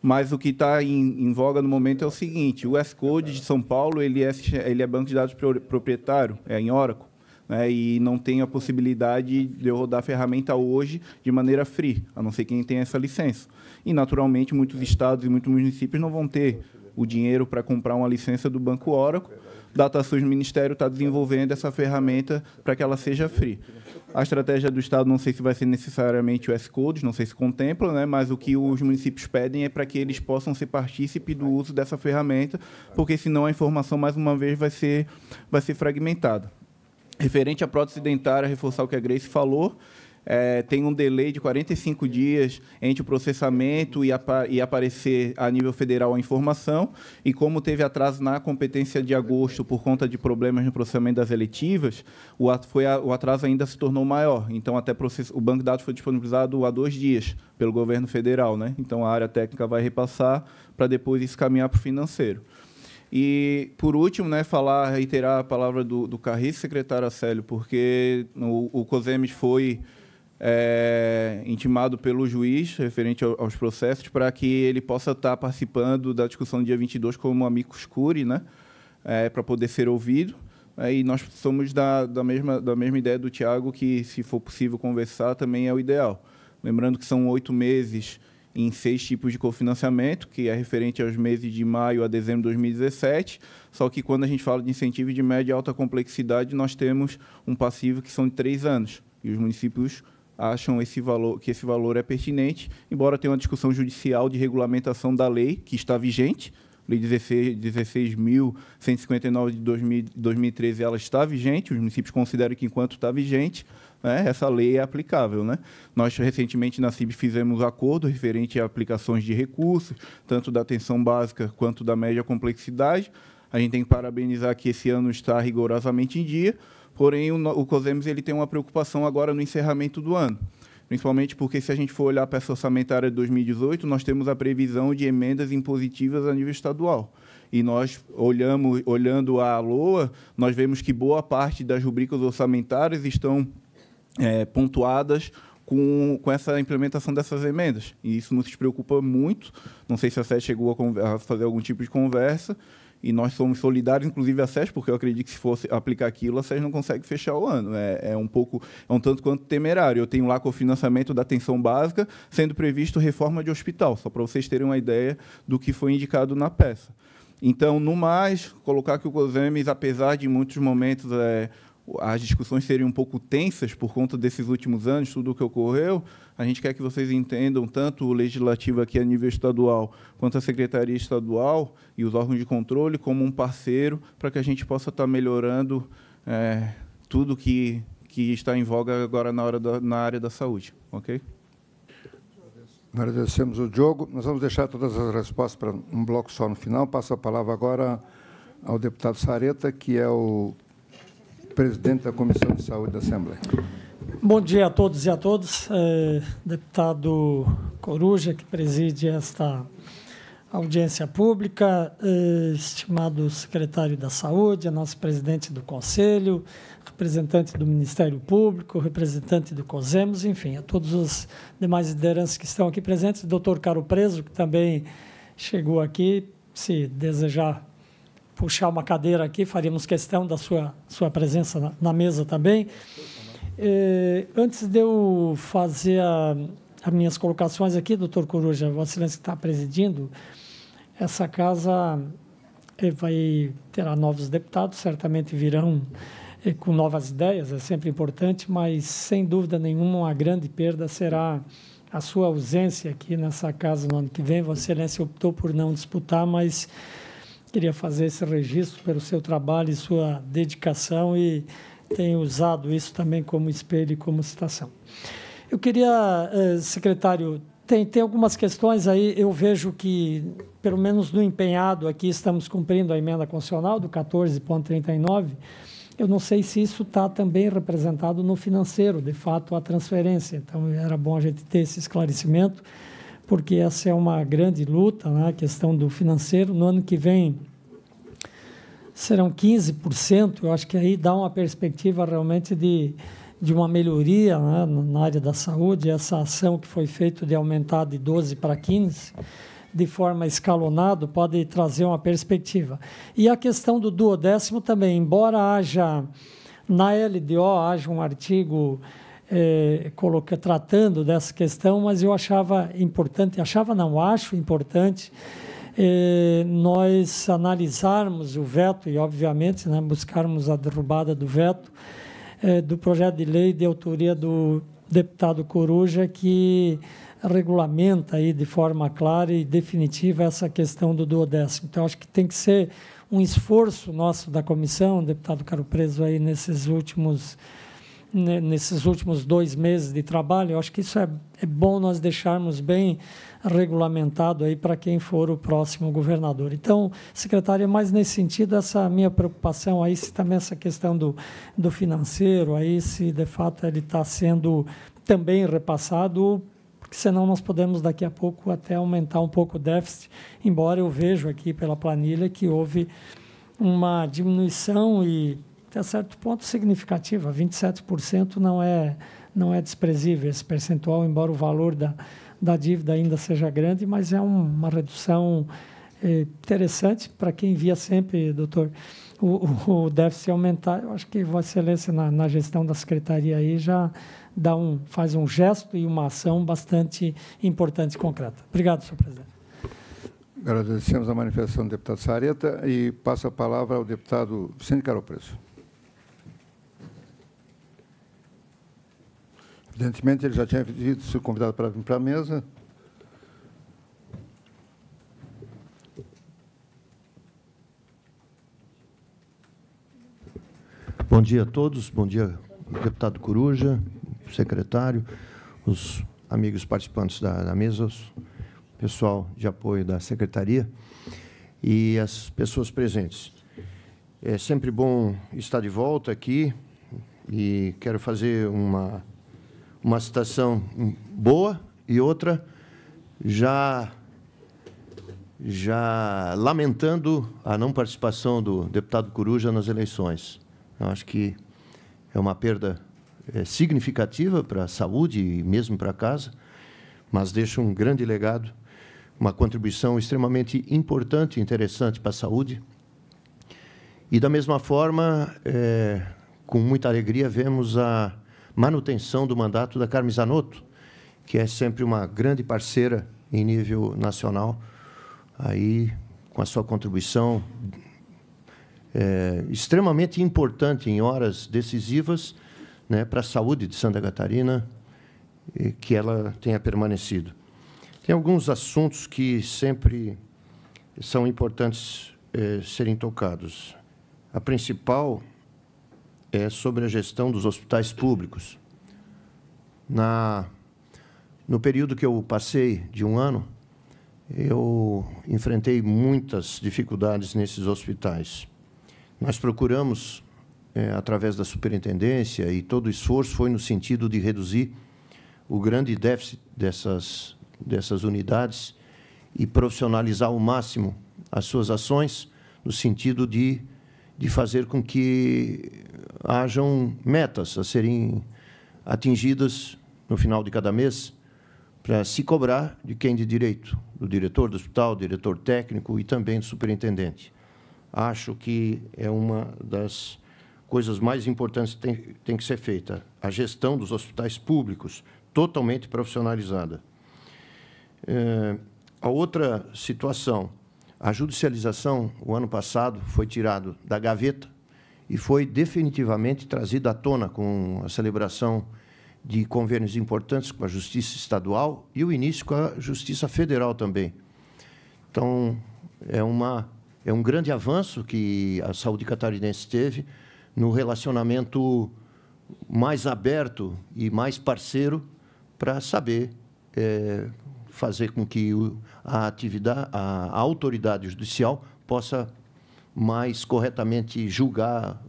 mas o que está em voga no momento é o seguinte: o S-Code de São Paulo ele é banco de dados proprietário, é em Oracle, né, e não tem a possibilidade de eu rodar a ferramenta hoje de maneira free, a não ser quem tem essa licença. E, naturalmente, muitos estados e muitos municípios não vão ter o dinheiro para comprar uma licença do Banco Oracle. DataSUS Ministério está desenvolvendo essa ferramenta para que ela seja free. A estratégia do Estado, não sei se vai ser necessariamente o S-Code, não sei se contempla, né, mas o que os municípios pedem é para que eles possam ser partícipe do uso dessa ferramenta, porque, senão, a informação, mais uma vez, vai ser fragmentada. Referente à prótese dentária, reforçar o que a Grace falou, tem um delay de 45 dias entre o processamento e aparecer a nível federal a informação, e como teve atraso na competência de agosto por conta de problemas no processamento das eletivas, o atraso ainda se tornou maior. Então, até o banco de dados foi disponibilizado há 2 dias pelo governo federal, né? Então, a área técnica vai repassar para depois isso caminhar para o financeiro. E, por último, né, reiterar a palavra do Carriço, secretário Acélio, porque o COSEMES foi intimado pelo juiz, referente aos processos, para que ele possa estar participando da discussão do dia 22 como amicus curiae, né, para poder ser ouvido. E nós somos da mesma ideia do Tiago, que, se for possível conversar, também é o ideal. Lembrando que são 8 meses em 6 tipos de cofinanciamento, que é referente aos meses de maio a dezembro de 2017, só que quando a gente fala de incentivo de média e alta complexidade, nós temos um passivo que são de 3 anos, e os municípios acham que esse valor é pertinente, embora tenha uma discussão judicial de regulamentação da lei, que está vigente, Lei 16.159 de 2013, ela está vigente, os municípios consideram que, enquanto está vigente, né, essa lei é aplicável, né? Nós, recentemente, na CIB, fizemos acordo referente a aplicações de recursos, tanto da atenção básica quanto da média complexidade. A gente tem que parabenizar que esse ano está rigorosamente em dia, porém, o COSEMES ele tem uma preocupação agora no encerramento do ano, principalmente porque, se a gente for olhar para essa orçamentária de 2018, nós temos a previsão de emendas impositivas a nível estadual. E nós, olhando a LOA, nós vemos que boa parte das rubricas orçamentárias estão pontuadas com essa implementação dessas emendas. E isso nos preocupa muito. Não sei se a SES chegou a fazer algum tipo de conversa, e nós somos solidários, inclusive a SES, porque eu acredito que, se fosse aplicar aquilo, a SES não consegue fechar o ano. É um tanto quanto temerário. Eu tenho lá cofinanciamento da atenção básica, sendo previsto reforma de hospital, só para vocês terem uma ideia do que foi indicado na peça. Então, no mais, colocar que o COSEMES, apesar de, em muitos momentos, as discussões seriam um pouco tensas por conta desses últimos anos, tudo o que ocorreu, a gente quer que vocês entendam, tanto o legislativo aqui a nível estadual, quanto a secretaria estadual e os órgãos de controle, como um parceiro, para que a gente possa estar melhorando tudo que está em voga agora na área da saúde. Ok? Nós agradecemos o Diogo. Nós vamos deixar todas as respostas para um bloco só no final. Passo a palavra agora ao deputado Sareta, que é o presidente da Comissão de Saúde da Assembleia. Bom dia a todos e a todas. Deputado Coruja, que preside esta audiência pública, estimado secretário da Saúde, nosso presidente do Conselho, representante do Ministério Público, representante do COSEMES, enfim, a todos os demais lideranças que estão aqui presentes, doutor Caro Preso, que também chegou aqui, se desejar puxar uma cadeira aqui, faríamos questão da sua presença na mesa também. Antes de eu fazer as minhas colocações aqui, doutor Coruja, Vossa Excelência que está presidindo, essa casa terá novos deputados, certamente virão com novas ideias, é sempre importante, mas, sem dúvida nenhuma, uma grande perda será a sua ausência aqui nessa casa no ano que vem. Vossa Excelência optou por não disputar, mas queria fazer esse registro pelo seu trabalho e sua dedicação, e tenho usado isso também como espelho e como citação. Eu queria, secretário, tem algumas questões aí, eu vejo que, pelo menos no empenhado aqui, estamos cumprindo a emenda constitucional do 14.39, eu não sei se isso está também representado no financeiro, de fato, a transferência. Então, era bom a gente ter esse esclarecimento, porque essa é uma grande luta, né, a questão do financeiro. No ano que vem serão 15%, eu acho que aí dá uma perspectiva realmente de uma melhoria, né, na área da saúde. Essa ação que foi feita de aumentar de 12 para 15, de forma escalonada, pode trazer uma perspectiva. E a questão do duodécimo também, embora haja, na LDO, haja um artigo tratando dessa questão, mas eu achava importante, acho importante, nós analisarmos o veto e, obviamente, né, buscarmos a derrubada do veto do projeto de lei de autoria do deputado Coruja, que regulamenta aí de forma clara e definitiva essa questão do duodécimo. Então, acho que tem que ser um esforço nosso da comissão, o deputado Caro Preso aí nesses últimos 2 meses de trabalho. Eu acho que isso é bom nós deixarmos bem regulamentado aí para quem for o próximo governador. Então, secretária, mais nesse sentido, essa minha preocupação aí, se também essa questão do financeiro, aí se de fato ele está sendo também repassado, porque senão nós podemos daqui a pouco até aumentar um pouco o déficit, embora eu vejo aqui pela planilha que houve uma diminuição e, até certo ponto, significativa. 27% não é desprezível esse percentual, embora o valor da dívida ainda seja grande, mas é uma redução interessante para quem via sempre, doutor, o déficit aumentar. Eu acho que Vossa Excelência, na gestão da Secretaria, aí já faz um gesto e uma ação bastante importante e concreta. Obrigado, senhor presidente. Agradecemos a manifestação do deputado Sareta e passo a palavra ao deputado Vicente Caro Preso. Evidentemente, ele já tinha sido convidado para vir para a mesa. Bom dia a todos. Bom dia, deputado Coruja, secretário, os amigos participantes da mesa, o pessoal de apoio da secretaria e as pessoas presentes. É sempre bom estar de volta aqui e quero fazer uma citação boa e outra já lamentando a não participação do deputado Coruja nas eleições. Eu acho que é uma perda significativa para a saúde e mesmo para casa, mas deixa um grande legado, uma contribuição extremamente importante e interessante para a saúde. E, da mesma forma, com muita alegria, vemos a manutenção do mandato da Carmen Zanotto, que é sempre uma grande parceira em nível nacional, aí com a sua contribuição extremamente importante em horas decisivas, né, para a saúde de Santa Catarina, que ela tenha permanecido. Tem alguns assuntos que sempre são importantes serem tocados. A principal é sobre a gestão dos hospitais públicos. No período que eu passei, de 1 ano, eu enfrentei muitas dificuldades nesses hospitais. Nós procuramos, através da superintendência, e todo o esforço foi no sentido de reduzir o grande déficit dessas unidades e profissionalizar ao máximo as suas ações, no sentido de fazer com que hajam metas a serem atingidas no final de cada mês, para se cobrar de quem de direito, do diretor do hospital, diretor técnico e também do superintendente. Acho que é uma das coisas mais importantes que tem que ser feita, a gestão dos hospitais públicos, totalmente profissionalizada. A outra situação, a judicialização, o ano passado, foi tirado da gaveta e foi definitivamente trazido à tona com a celebração de convênios importantes com a Justiça Estadual e o início com a Justiça Federal também. Então, é um grande avanço que a saúde catarinense teve no relacionamento mais aberto e mais parceiro para saber fazer com que a autoridade judicial possa mais corretamente julgar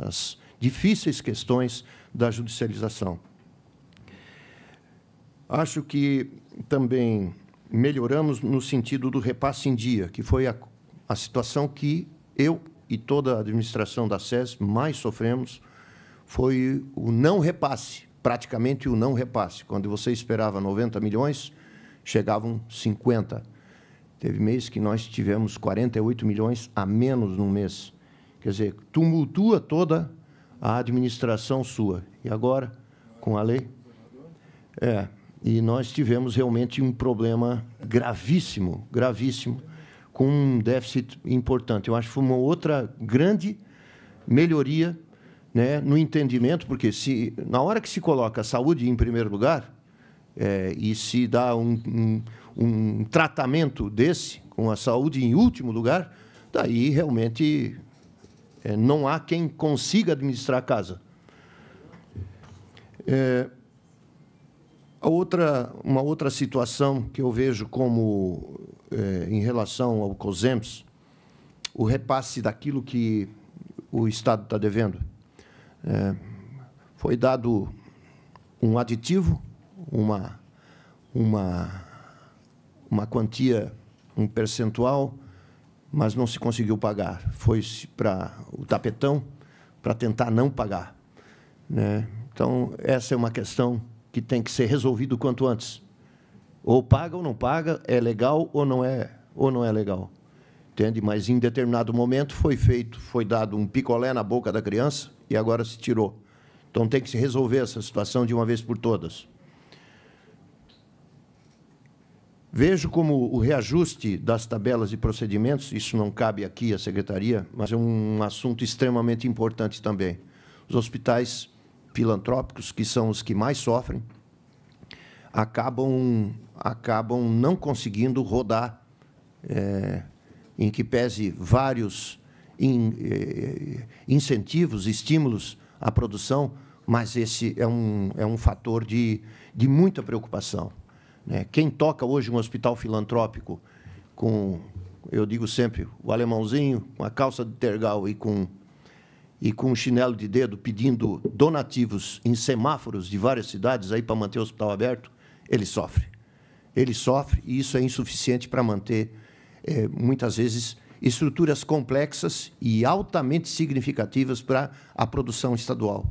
as difíceis questões da judicialização. Acho que também melhoramos no sentido do repasse em dia, que foi a situação que eu e toda a administração da SES mais sofremos, foi o não repasse, praticamente o não repasse. Quando você esperava 90 milhões, chegavam 50. Teve mês que nós tivemos 48 milhões a menos num mês. Quer dizer, tumultua toda a administração sua. E agora, com a lei? E nós tivemos realmente um problema gravíssimo, gravíssimo, com um déficit importante. Eu acho que foi uma outra grande melhoria, né, no entendimento, porque na hora que se coloca a saúde em primeiro lugar, e se dá um tratamento desse, com a saúde em último lugar, daí realmente não há quem consiga administrar a casa. Uma outra situação que eu vejo como, em relação ao COSEMS, o repasse daquilo que o Estado está devendo. Foi dado um aditivo, uma quantia, um percentual, mas não se conseguiu pagar. Foi-se para o tapetão para tentar não pagar, né? Então, essa é uma questão que tem que ser resolvida o quanto antes. Ou paga ou não paga, é legal ou não é legal. Entende? Mas, em determinado momento, foi dado um picolé na boca da criança e agora se tirou. Então, tem que se resolver essa situação de uma vez por todas. Vejo como o reajuste das tabelas e procedimentos, isso não cabe aqui à Secretaria, mas é um assunto extremamente importante também. Os hospitais filantrópicos, que são os que mais sofrem, acabam não conseguindo rodar, em que pese vários incentivos, estímulos à produção, mas esse é um fator de muita preocupação. Quem toca hoje um hospital filantrópico com, eu digo sempre, o alemãozinho, com a calça de tergal e com um chinelo de dedo pedindo donativos em semáforos de várias cidades aí para manter o hospital aberto, ele sofre. Ele sofre e isso é insuficiente para manter, muitas vezes, estruturas complexas e altamente significativas para a produção estadual.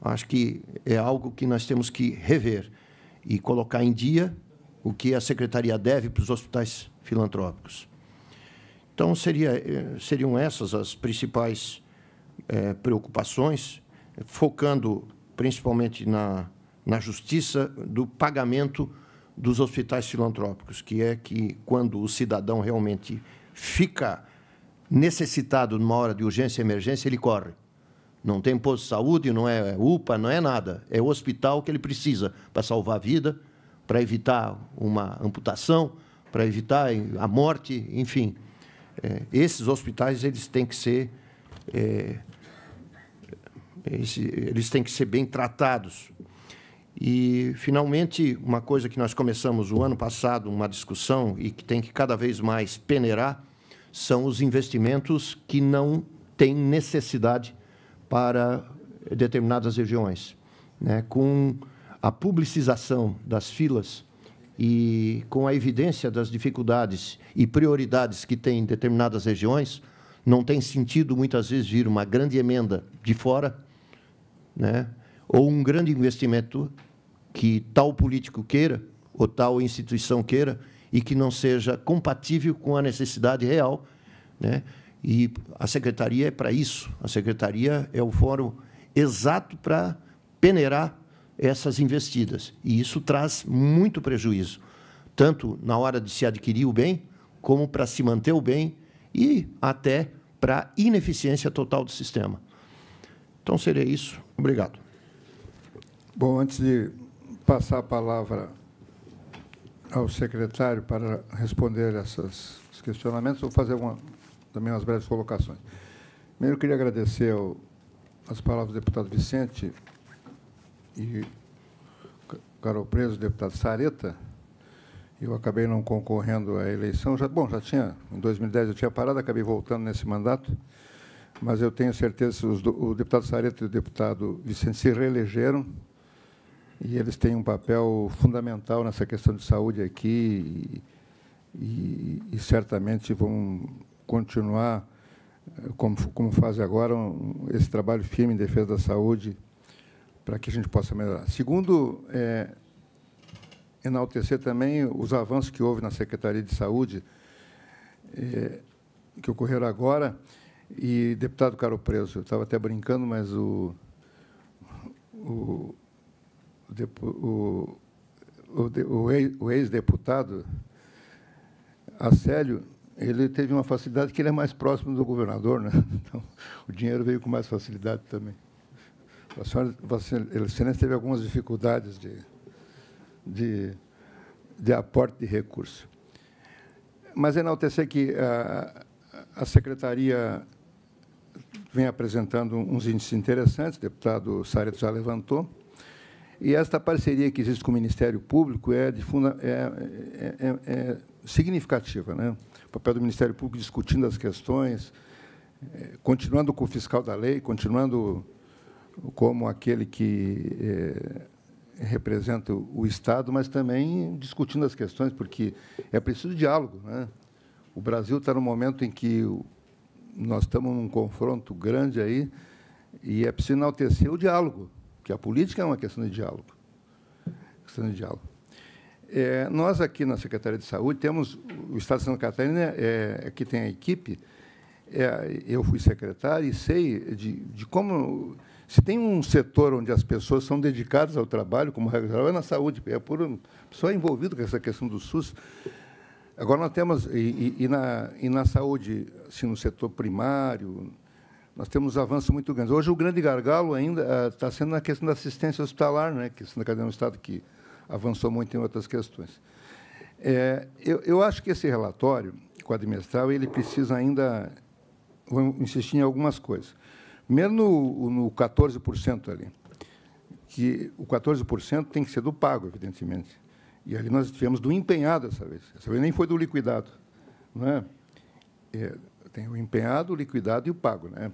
Acho que é algo que nós temos que rever e colocar em dia o que a Secretaria deve para os hospitais filantrópicos. Então, seriam essas as principais preocupações, focando principalmente na justiça do pagamento dos hospitais filantrópicos, que é que, quando o cidadão realmente fica necessitado numa hora de urgência e emergência, ele corre. Não tem posto de saúde, não é UPA, não é nada. É o hospital que ele precisa para salvar a vida, para evitar uma amputação, para evitar a morte, enfim. Esses hospitais eles têm que ser bem tratados. E, finalmente, uma coisa que nós começamos o ano passado, uma discussão, e que tem que cada vez mais peneirar, são os investimentos que não têm necessidade para determinadas regiões, né? Com a publicização das filas e com a evidência das dificuldades e prioridades que tem em determinadas regiões, não tem sentido, muitas vezes, vir uma grande emenda de fora, né? Ou um grande investimento que tal político queira, ou tal instituição queira, e que não seja compatível com a necessidade real, né? E a Secretaria é para isso. A Secretaria é o fórum exato para peneirar essas investidas. E isso traz muito prejuízo, tanto na hora de se adquirir o bem, como para se manter o bem e até para a ineficiência total do sistema. Então, seria isso. Obrigado. Bom, antes de passar a palavra ao secretário para responder esses questionamentos, vou fazer também umas breves colocações. Primeiro, eu queria agradecer as palavras do deputado Vicente e Carol Preso, deputado Sareta. Eu acabei não concorrendo à eleição. Já tinha, em 2010 eu tinha parado, acabei voltando nesse mandato, mas eu tenho certeza que o deputado Sareta e o deputado Vicente se reelegeram e eles têm um papel fundamental nessa questão de saúde aqui e certamente vão continuar, como fazem agora, esse trabalho firme em defesa da saúde para que a gente possa melhorar. Segundo, enaltecer também os avanços que houve na Secretaria de Saúde, que ocorreram agora. E, deputado Caro Preso, eu estava até brincando, mas o ex-deputado Acélio, ele teve uma facilidade que ele é mais próximo do governador, né? Então, o dinheiro veio com mais facilidade também. A senhora, Vossa Excelência, teve algumas dificuldades de aporte de recursos. Mas enaltecer que a Secretaria vem apresentando uns índices interessantes, o deputado Sareto já levantou, e esta parceria que existe com o Ministério Público é significativa, né? O papel do Ministério Público discutindo as questões, continuando com o fiscal da lei, continuando como aquele que representa o Estado, mas também discutindo as questões, porque é preciso diálogo, né? O Brasil está num momento em que nós estamos num confronto grande aí e é preciso enaltecer o diálogo, que a política é uma questão de diálogo. Nós, aqui na Secretaria de Saúde, temos o Estado de Santa Catarina, aqui tem a equipe, eu fui secretário e sei de como... Se tem um setor onde as pessoas são dedicadas ao trabalho, como regra geral, é na saúde, é por pessoa envolvida com essa questão do SUS. Agora, nós temos, e na saúde, assim, no setor primário, nós temos avanços muito grandes. Hoje, o grande gargalo ainda está sendo na questão da assistência hospitalar, né, que Santa Catarina é um estado que avançou muito em outras questões. Eu acho que esse relatório quadrimestral ele precisa ainda, vou insistir em algumas coisas. Primeiro, no 14% ali, que o 14% tem que ser do pago, evidentemente. E ali nós tivemos do empenhado dessa vez. Essa vez nem foi do liquidado. Não é? Tem o empenhado, o liquidado e o pago. Né?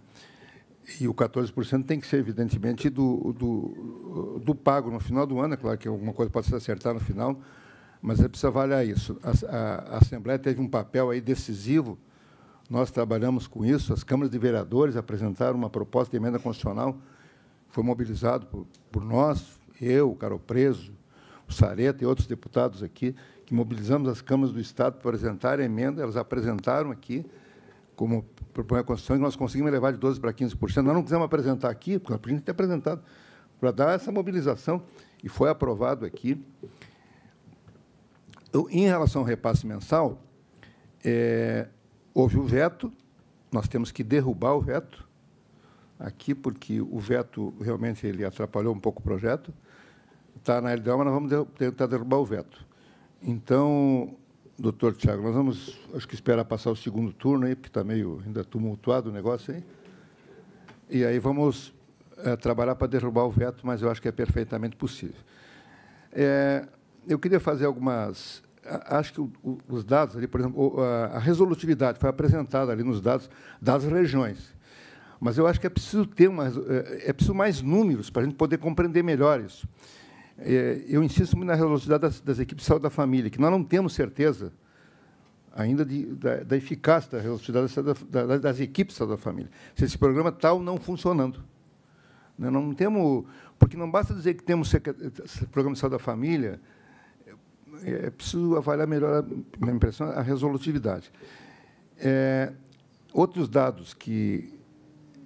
E o 14% tem que ser, evidentemente, do pago no final do ano. É claro que alguma coisa pode se acertar no final, mas é preciso avaliar isso. A Assembleia teve um papel aí decisivo. Nós trabalhamos com isso. As câmaras de vereadores apresentaram uma proposta de emenda constitucional. Foi mobilizado por nós, eu, o Caro Preso, o Sareto e outros deputados aqui, que mobilizamos as câmaras do Estado para apresentar a emenda. Elas apresentaram aqui, como propõe a Constituição, que nós conseguimos elevar de 12% para 15%. Nós não quisemos apresentar aqui, porque nós podíamos ter apresentado, para dar essa mobilização, e foi aprovado aqui. Em relação ao repasse mensal, houve o veto, nós temos que derrubar o veto aqui, porque o veto realmente ele atrapalhou um pouco o projeto. Está na LDO, mas nós vamos tentar derrubar o veto. Então, doutor Tiago, nós vamos, acho que esperar passar o segundo turno aí, porque está meio ainda tumultuado o negócio aí. E aí vamos trabalhar para derrubar o veto, mas eu acho que é perfeitamente possível. Eu queria fazer algumas... Acho que os dados ali, por exemplo, a resolutividade foi apresentada ali nos dados das regiões. Mas eu acho que é preciso ter preciso mais números para a gente poder compreender melhor isso. Eu insisto muito na resolutividade das equipes de saúde da família, que nós não temos certeza ainda da eficácia da resolutividade das equipes de saúde da família. Se esse programa está ou não funcionando. Não temos... Porque não basta dizer que temos esse programa de saúde da família, é preciso avaliar melhor, na minha impressão, a resolutividade. Outros dados que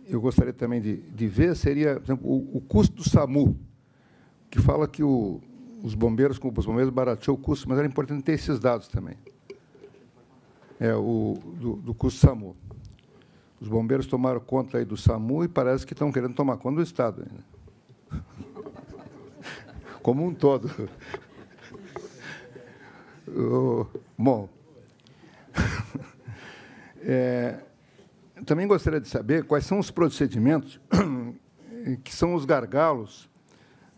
eu gostaria também de ver seria, por exemplo, o custo do SAMU, que fala que os bombeiros barateou o custo, mas era importante ter esses dados também. Do custo do SAMU. Os bombeiros tomaram conta aí do SAMU e parece que estão querendo tomar conta do Estado ainda. Como um todo. Bom, também gostaria de saber quais são os procedimentos que são os gargalos,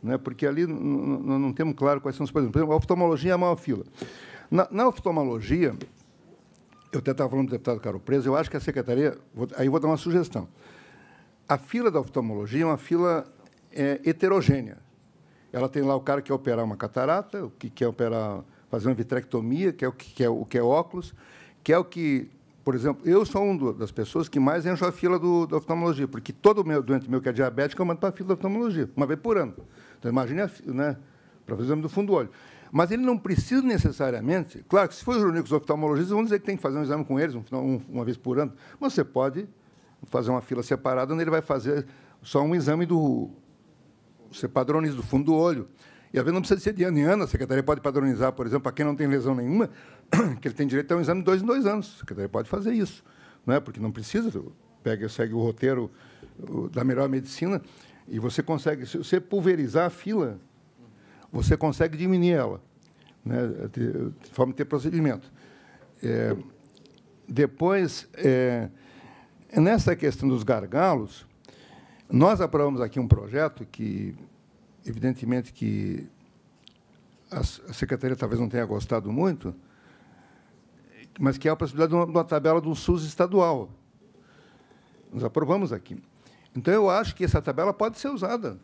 né, porque ali não temos claro quais são os procedimentos. Por exemplo, a oftalmologia é a maior fila. Na oftalmologia, eu até estava falando do deputado Caro Preso, eu acho que a Secretaria... Aí vou dar uma sugestão. A fila da oftalmologia é uma fila heterogênea. Ela tem lá o cara que quer operar uma catarata, o que quer operar, fazer uma vitrectomia, que é óculos, que é o que, por exemplo, eu sou uma das pessoas que mais encho a fila da oftalmologia, porque todo doente meu que é diabético, eu mando para a fila da oftalmologia, uma vez por ano. Então, imagine, né, para fazer o exame do fundo do olho. Mas ele não precisa necessariamente... Claro que, se for os únicos oftalmologistas, vão dizer que tem que fazer um exame com eles uma vez por ano. Mas você pode fazer uma fila separada, onde ele vai fazer só um exame você padroniza do fundo do olho. E, às vezes, não precisa ser de ano em ano. A Secretaria pode padronizar, por exemplo, para quem não tem lesão nenhuma, que ele tem direito a um exame de 2 em 2 anos. A Secretaria pode fazer isso. Não é? Porque não precisa, segue o roteiro da melhor medicina, e você consegue... Se você pulverizar a fila, você consegue diminuir ela, né, de forma de ter procedimento. Depois, nessa questão dos gargalos, nós aprovamos aqui um projeto que, evidentemente, que a Secretaria talvez não tenha gostado muito, mas que é a possibilidade de uma tabela do SUS estadual. Nós aprovamos aqui. Então, eu acho que essa tabela pode ser usada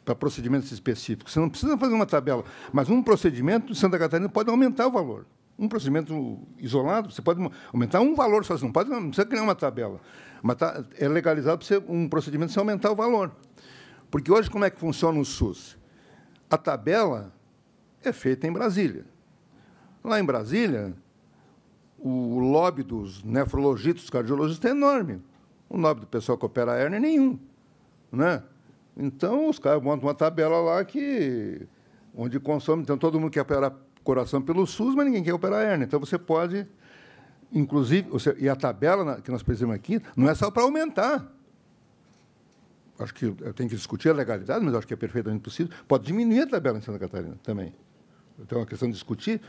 para procedimentos específicos. Você não precisa fazer uma tabela, mas um procedimento de Santa Catarina pode aumentar o valor. Um procedimento isolado, você pode aumentar um valor só, não precisa criar uma tabela. Mas é legalizado para um procedimento sem aumentar o valor. Porque hoje, como é que funciona o SUS? A tabela é feita em Brasília. Lá em Brasília, o lobby dos nefrologistas, dos cardiologistas é enorme. O lobby do pessoal que opera a hérnia é nenhum, né? Então, os caras montam uma tabela lá onde consome... Então, todo mundo quer operar coração pelo SUS, mas ninguém quer operar a hérnia. Então, você pode, inclusive... E a tabela que nós precisamos aqui não é só para aumentar. Acho que eu tenho que discutir a legalidade, mas acho que é perfeitamente possível. Pode diminuir a tabela em Santa Catarina também. Então, é uma questão de discutir.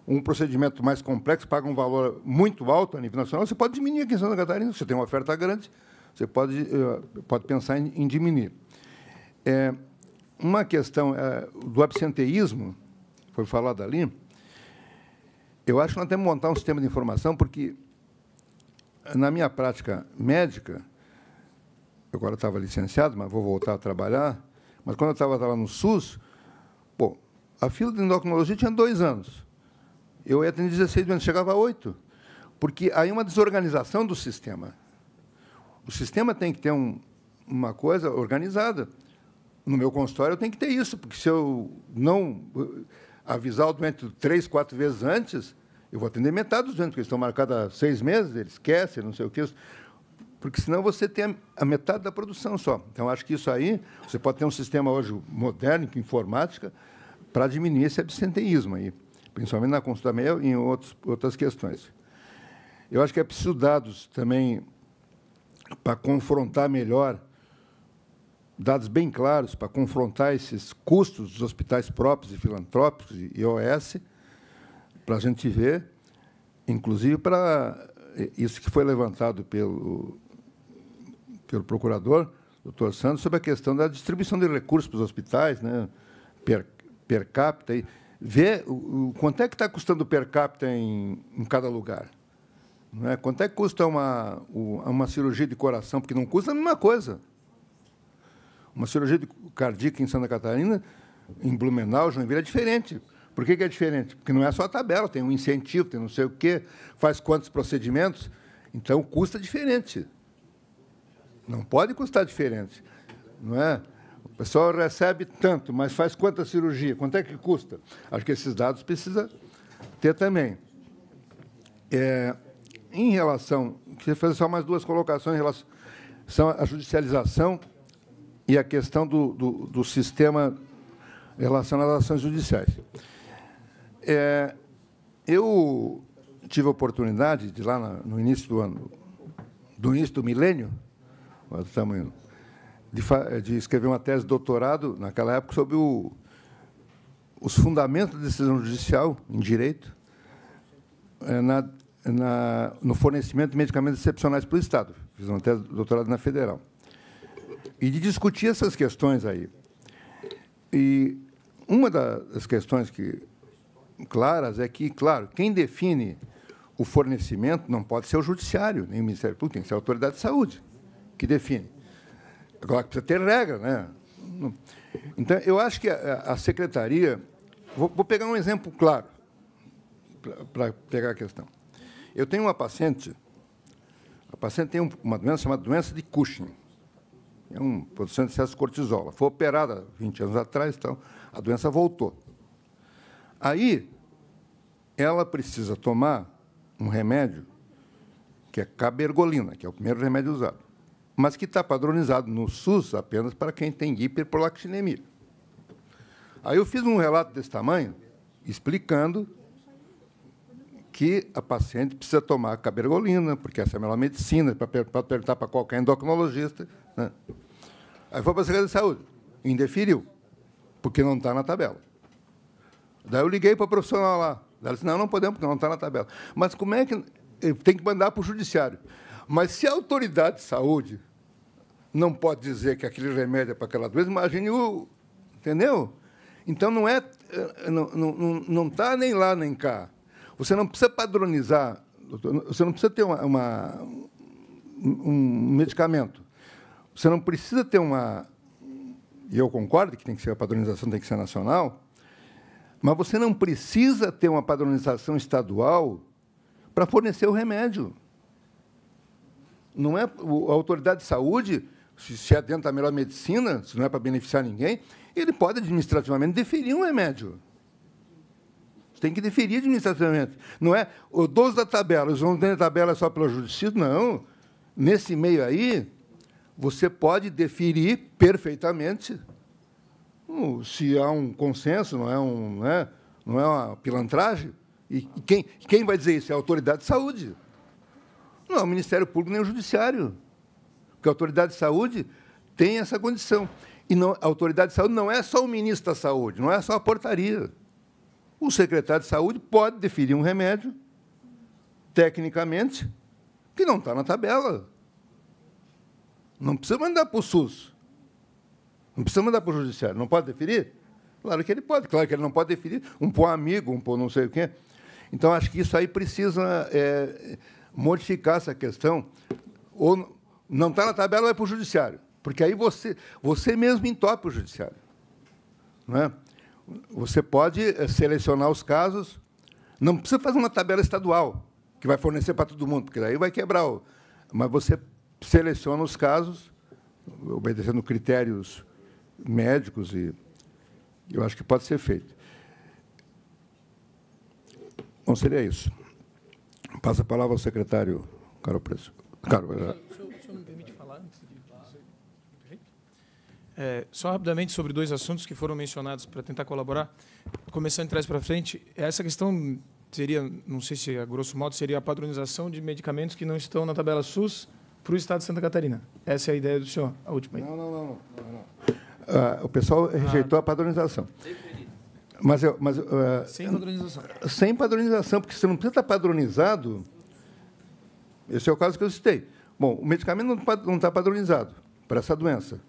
Um procedimento mais complexo paga um valor muito alto a nível nacional, você pode diminuir aqui em Santa Catarina. Se você tem uma oferta grande, você pode pensar em diminuir. Uma questão do absenteísmo, foi falado ali, eu acho que nós temos que montar um sistema de informação, porque, na minha prática médica, eu agora estava licenciado, mas vou voltar a trabalhar, mas quando eu estava lá no SUS, a fila de endocrinologia tinha 2 anos. Eu ia ter 16 anos, chegava a 8, porque aí é uma desorganização do sistema. O sistema tem que ter uma coisa organizada. No meu consultório, eu tenho que ter isso, porque se eu não avisar o doente 3, 4 vezes antes, eu vou atender metade dos doentes, porque eles estão marcados há 6 meses, eles esquecem, não sei o quê, porque senão você tem a metade da produção só. Então, acho que isso aí, você pode ter um sistema hoje moderno, de informática, para diminuir esse absenteísmo aí, principalmente na consulta médica e em outras questões. Eu acho que é preciso dados também para confrontar melhor, dados bem claros para confrontar esses custos dos hospitais próprios e filantrópicos e IOS, para a gente ver, inclusive para isso que foi levantado pelo procurador, doutor Santos, sobre a questão da distribuição de recursos para os hospitais, né, per capita, e ver quanto é que está custando per capita em cada lugar. Não é? Quanto é que custa uma cirurgia de coração, porque não custa a mesma coisa. Uma cirurgia cardíaca em Santa Catarina, em Blumenau, Joinville, é diferente. Por que é diferente? Porque não é só a tabela, tem um incentivo, tem não sei o quê, faz quantos procedimentos, então custa diferente. Não pode custar diferente. Não é? O pessoal recebe tanto, mas faz quanta cirurgia? Quanto é que custa? Acho que esses dados precisa ter também. Em relação... Queria fazer só mais 2 colocações em relação à judicialização e a questão do sistema relacionado às ações judiciais. Eu tive a oportunidade de, lá no início do início do milênio, de escrever uma tese de doutorado, naquela época, sobre os fundamentos da decisão judicial em direito no fornecimento de medicamentos excepcionais para o Estado. Fiz uma tese de doutorado na Federal. E de discutir essas questões aí. E uma das questões claras é que, claro, quem define o fornecimento não pode ser o judiciário, nem o Ministério Público, tem que ser a autoridade de saúde que define. Agora, precisa ter regra, né? Então, eu acho que a secretaria... Vou pegar um exemplo claro para pegar a questão. Eu tenho uma paciente... A paciente tem uma doença chamada doença de Cushing. É uma produção de excesso de cortisol. Ela foi operada 20 anos atrás, então a doença voltou. Aí, ela precisa tomar um remédio que é cabergolina, que é o primeiro remédio usado, mas que está padronizado no SUS apenas para quem tem hiperprolactinemia. Aí eu fiz um relato desse tamanho, explicando que a paciente precisa tomar cabergolina, porque essa é a melhor medicina, para perguntar para qualquer endocrinologista. Né? Aí foi para a Secretaria de Saúde, indeferiu, porque não está na tabela. Daí eu liguei para o profissional lá. Ela disse, não podemos, porque não está na tabela. Mas como é que... Tem que mandar para o judiciário. Mas se a autoridade de saúde não pode dizer que aquele remédio é para aquela doença, imagine o... Entendeu? Então, não está nem lá nem cá. Você não precisa padronizar, você não precisa ter um medicamento. Você não precisa ter uma... E eu concordo que tem que ser a padronização, tem que ser nacional, mas você não precisa ter uma padronização estadual para fornecer o remédio. Não é a autoridade de saúde, se é dentro da melhor medicina, se não é para beneficiar ninguém, ele pode administrativamente deferir um remédio. Tem que deferir administrativamente. Não é o 12 da tabela, os 11 da tabela é só pela justiça, não. Nesse meio aí, você pode deferir perfeitamente. Se há um consenso, não é uma pilantragem. E quem vai dizer isso? É a autoridade de saúde. Não é o Ministério Público nem o Judiciário. Porque a autoridade de saúde tem essa condição. E não, a autoridade de saúde não é só o ministro da Saúde, não é só a portaria. O secretário de Saúde pode deferir um remédio, tecnicamente, que não está na tabela. Não precisa mandar para o SUS. Não precisa mandar para o Judiciário. Não pode deferir? Claro que ele pode. Claro que ele não pode deferir um por amigo, um por não sei o quê. Então, acho que isso aí precisa modificar essa questão. Ou não está na tabela, vai para o Judiciário. Porque aí você mesmo entope o Judiciário. Não é? Você pode selecionar os casos. Não precisa fazer uma tabela estadual, que vai fornecer para todo mundo, porque daí vai quebrar. Mas você seleciona os casos, obedecendo critérios médicos, e eu acho que pode ser feito. Bom, seria isso. Passa a palavra ao secretário Caro Preço. O senhor me permite falar antes de você? Só rapidamente sobre dois assuntos que foram mencionados para tentar colaborar. Começando de trás para frente, essa questão seria, não sei se a grosso modo, seria a padronização de medicamentos que não estão na tabela SUS para o Estado de Santa Catarina. Essa é a ideia do senhor, a última aí. Não. O pessoal rejeitou a padronização. Sem padronização. Sem padronização, porque você não precisa estar padronizado. Esse é o caso que eu citei. Bom, o medicamento não está padronizado para essa doença,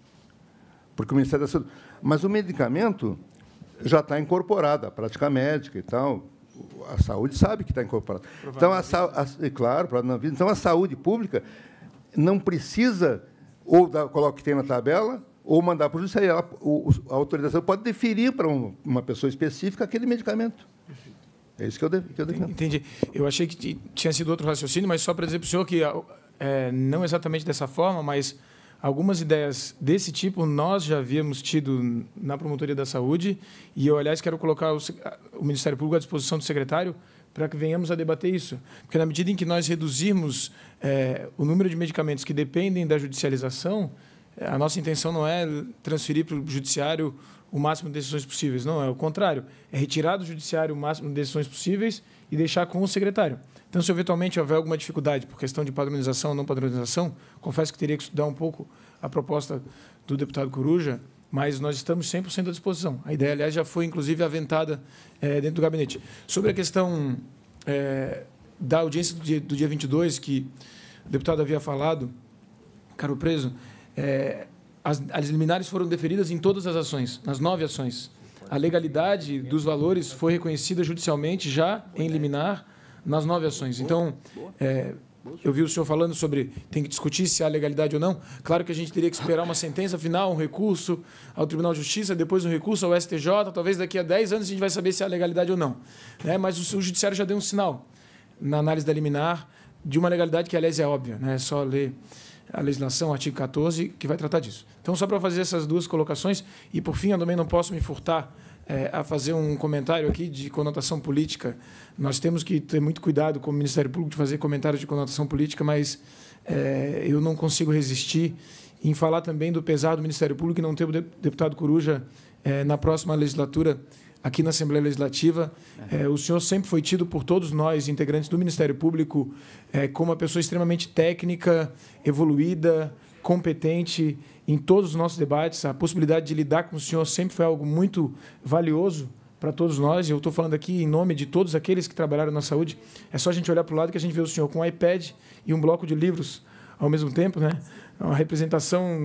porque o Ministério da Saúde... Mas o medicamento já está incorporado, a prática médica e tal. A saúde sabe que está incorporado. Então, claro, então, a saúde pública não precisa ou colocar o que tem na tabela ou mandar para o judiciário. A autorização pode deferir para uma pessoa específica aquele medicamento. É isso que eu defendo. Entendi. Eu achei que tinha sido outro raciocínio, mas só para dizer para o senhor que, não exatamente dessa forma, mas algumas ideias desse tipo nós já havíamos tido na Promotoria da Saúde, e eu, aliás, quero colocar o Ministério Público à disposição do secretário para que venhamos a debater isso. Porque, na medida em que nós reduzirmos o número de medicamentos que dependem da judicialização, a nossa intenção não é transferir para o judiciário o máximo de decisões possíveis. Não, é o contrário. É retirar do judiciário o máximo de decisões possíveis e deixar com o secretário. Então, se eventualmente houver alguma dificuldade por questão de padronização ou não padronização, confesso que teria que estudar um pouco a proposta do deputado Coruja, mas nós estamos 100% à disposição. A ideia, aliás, já foi, inclusive, aventada dentro do gabinete. Sobre a questão da audiência do dia 22, que o deputado havia falado, Caro Preso, as liminares foram deferidas em todas as ações, nas 9 ações. A legalidade dos valores foi reconhecida judicialmente já em liminar nas 9 ações. Então, Eu vi o senhor falando sobre tem que discutir se há legalidade ou não. Claro que a gente teria que esperar uma sentença final, um recurso ao Tribunal de Justiça, depois um recurso ao STJ. Talvez daqui a 10 anos a gente vai saber se há legalidade ou não. Né? Mas o Judiciário já deu um sinal na análise da liminar de uma legalidade que, aliás, é óbvia. Né? É só ler a legislação, artigo 14, que vai tratar disso. Então, só para fazer essas duas colocações, e, por fim, eu também não posso me furtar a fazer um comentário aqui de conotação política. Nós temos que ter muito cuidado como Ministério Público de fazer comentários de conotação política, mas eu não consigo resistir em falar também do pesar do Ministério Público e não ter o deputado Coruja na próxima legislatura aqui na Assembleia Legislativa. O senhor sempre foi tido por todos nós, integrantes do Ministério Público, como uma pessoa extremamente técnica, evoluída, competente em todos os nossos debates. A possibilidade de lidar com o senhor sempre foi algo muito valioso para todos nós. Eu estou falando aqui em nome de todos aqueles que trabalharam na saúde. É só a gente olhar para o lado que a gente vê o senhor com um iPad e um bloco de livros ao mesmo tempo, né? Uma representação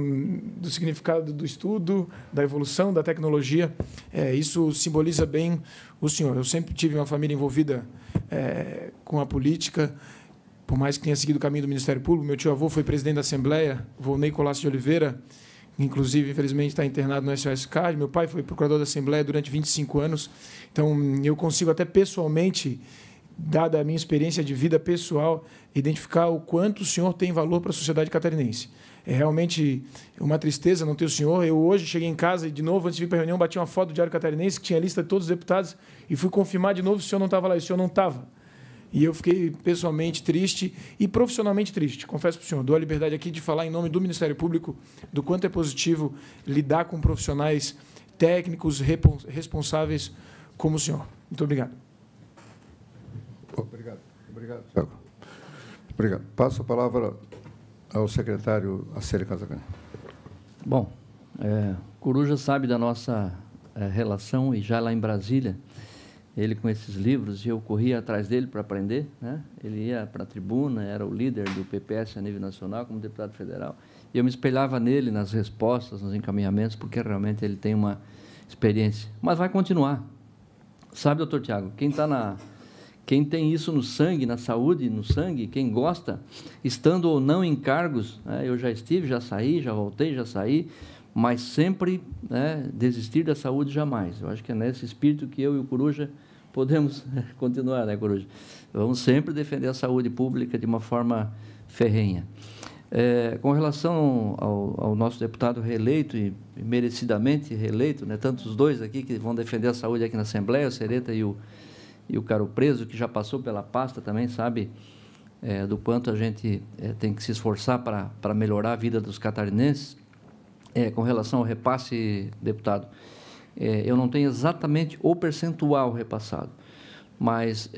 do significado do estudo, da evolução, da tecnologia. Isso simboliza bem o senhor. Eu sempre tive uma família envolvida com a política, por mais que tenha seguido o caminho do Ministério Público. Meu tio-avô foi presidente da Assembleia, Volney Colasso de Oliveira, inclusive, infelizmente, está internado no SOS Card. Meu pai foi procurador da Assembleia durante 25 anos. Então, eu consigo até pessoalmente, dada a minha experiência de vida pessoal, identificar o quanto o senhor tem valor para a sociedade catarinense. É realmente uma tristeza não ter o senhor. Eu hoje cheguei em casa e, de novo, antes de vir para a reunião, bati uma foto do Diário Catarinense, que tinha a lista de todos os deputados, e fui confirmar de novo se o senhor não estava lá. E o senhor não estava. E eu fiquei pessoalmente triste e profissionalmente triste. Confesso para o senhor, dou a liberdade aqui de falar em nome do Ministério Público do quanto é positivo lidar com profissionais técnicos responsáveis como o senhor. Muito obrigado. Obrigado, Thiago. Obrigado. Passo a palavra ao secretário Acélio Casagrande. Bom, Coruja sabe da nossa relação, e já lá em Brasília, ele com esses livros, e eu corria atrás dele para aprender, né? Ele ia para a tribuna, era o líder do PPS a nível nacional, como deputado federal, e eu me espelhava nele nas respostas, nos encaminhamentos, porque realmente ele tem uma experiência. Mas vai continuar. Sabe, doutor Tiago, quem tem isso no sangue, na saúde, no sangue, quem gosta, estando ou não em cargos, eu já estive, já saí, já voltei, já saí, mas sempre desistir da saúde jamais. Eu acho que é nesse espírito que eu e o Coruja podemos continuar, né, Coruja? Vamos sempre defender a saúde pública de uma forma ferrenha. Com relação ao nosso deputado reeleito, e merecidamente reeleito, né, tanto os dois aqui que vão defender a saúde aqui na Assembleia, o Sereta e o Caro Preso, que já passou pela pasta também, sabe do quanto a gente tem que se esforçar para melhorar a vida dos catarinenses. Com relação ao repasse, deputado, eu não tenho exatamente o percentual repassado, mas,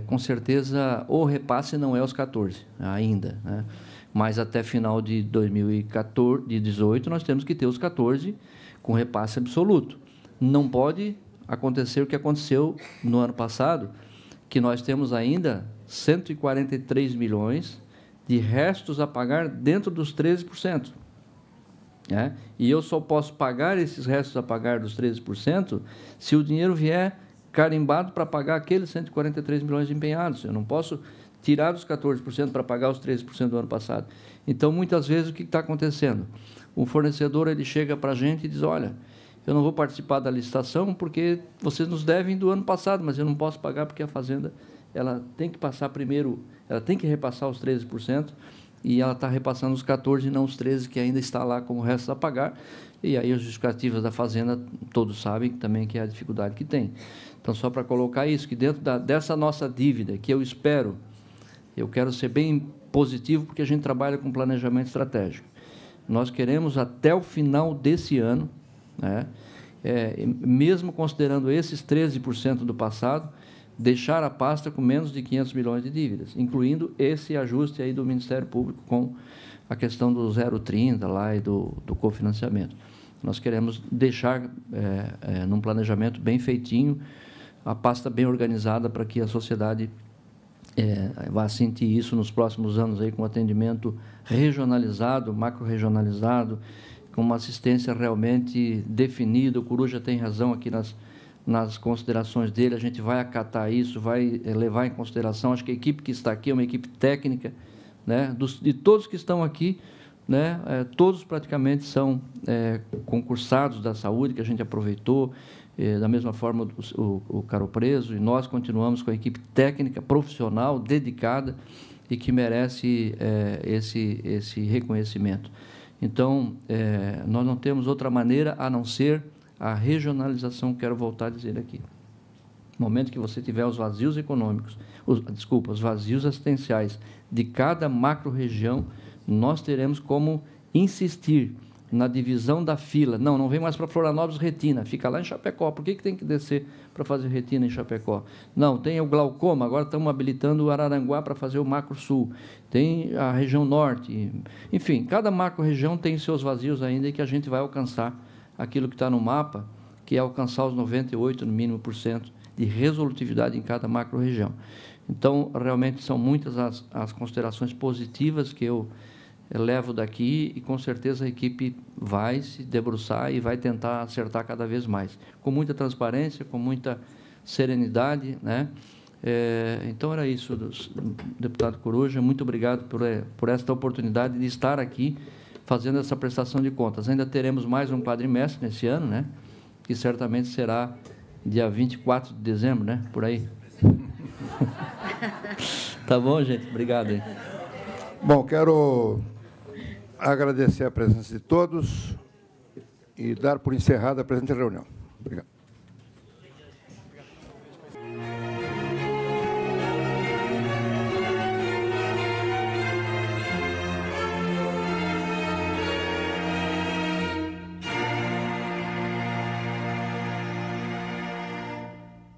com certeza, o repasse não é os 14 ainda, né? Mas até final de 2018, nós temos que ter os 14 com repasse absoluto. Não pode acontecer o que aconteceu no ano passado, que nós temos ainda 143 milhões de restos a pagar dentro dos 13%. E eu só posso pagar esses restos a pagar dos 13% se o dinheiro vier carimbado para pagar aqueles 143 milhões empenhados. Eu não posso tirar dos 14% para pagar os 13% do ano passado. Então, muitas vezes, o que está acontecendo? O fornecedor ele chega para a gente e diz, olha, eu não vou participar da licitação porque vocês nos devem do ano passado, mas eu não posso pagar porque a Fazenda ela tem que passar primeiro, ela tem que repassar os 13%, e ela está repassando os 14% e não os 13%, que ainda está lá como resto a pagar. E aí as justificativas da Fazenda, todos sabem também que é a dificuldade que tem. Então, só para colocar isso, que dentro dessa nossa dívida, que eu quero ser bem positivo, porque a gente trabalha com planejamento estratégico. Nós queremos, até o final desse ano, mesmo considerando esses 13% do passado, deixar a pasta com menos de 500 milhões de dívidas, incluindo esse ajuste aí do Ministério Público com a questão do 0,30 lá e do cofinanciamento. Nós queremos deixar, num planejamento bem feitinho, a pasta bem organizada para que a sociedade vá sentir isso nos próximos anos aí, com atendimento regionalizado, macro-regionalizado, com uma assistência realmente definida. O Coruja tem razão aqui nas considerações dele, a gente vai acatar isso, vai levar em consideração. Acho que a equipe que está aqui é uma equipe técnica, né, de todos que estão aqui, né, todos praticamente são concursados da saúde, que a gente aproveitou, da mesma forma o Caro Preso, e nós continuamos com a equipe técnica, profissional, dedicada, e que merece esse reconhecimento. Então, nós não temos outra maneira a não ser a regionalização, quero voltar a dizer aqui. No momento que você tiver os vazios econômicos, os vazios assistenciais de cada macro-região, nós teremos como insistir na divisão da fila. Não vem mais para Florianópolis retina, fica lá em Chapecó. Por que tem que descer para fazer retina em Chapecó? Não, tem o glaucoma, agora estamos habilitando o Araranguá para fazer o macro-sul. Tem a região norte. Enfim, cada macro-região tem seus vazios ainda e que a gente vai alcançar aquilo que está no mapa, que é alcançar os 98%, no mínimo, de resolutividade em cada macro-região. Então, realmente, são muitas as considerações positivas que eu levo daqui e, com certeza, a equipe vai se debruçar e vai tentar acertar cada vez mais, com muita transparência, com muita serenidade, né? Então, era isso, deputado Coruja. Muito obrigado por esta oportunidade de estar aqui fazendo essa prestação de contas. Ainda teremos mais um quadrimestre nesse ano, né? Que certamente será dia 24 de dezembro, né? Por aí. Tá bom, gente? Obrigado aí. Bom, quero agradecer a presença de todos e dar por encerrada a presente reunião. Obrigado.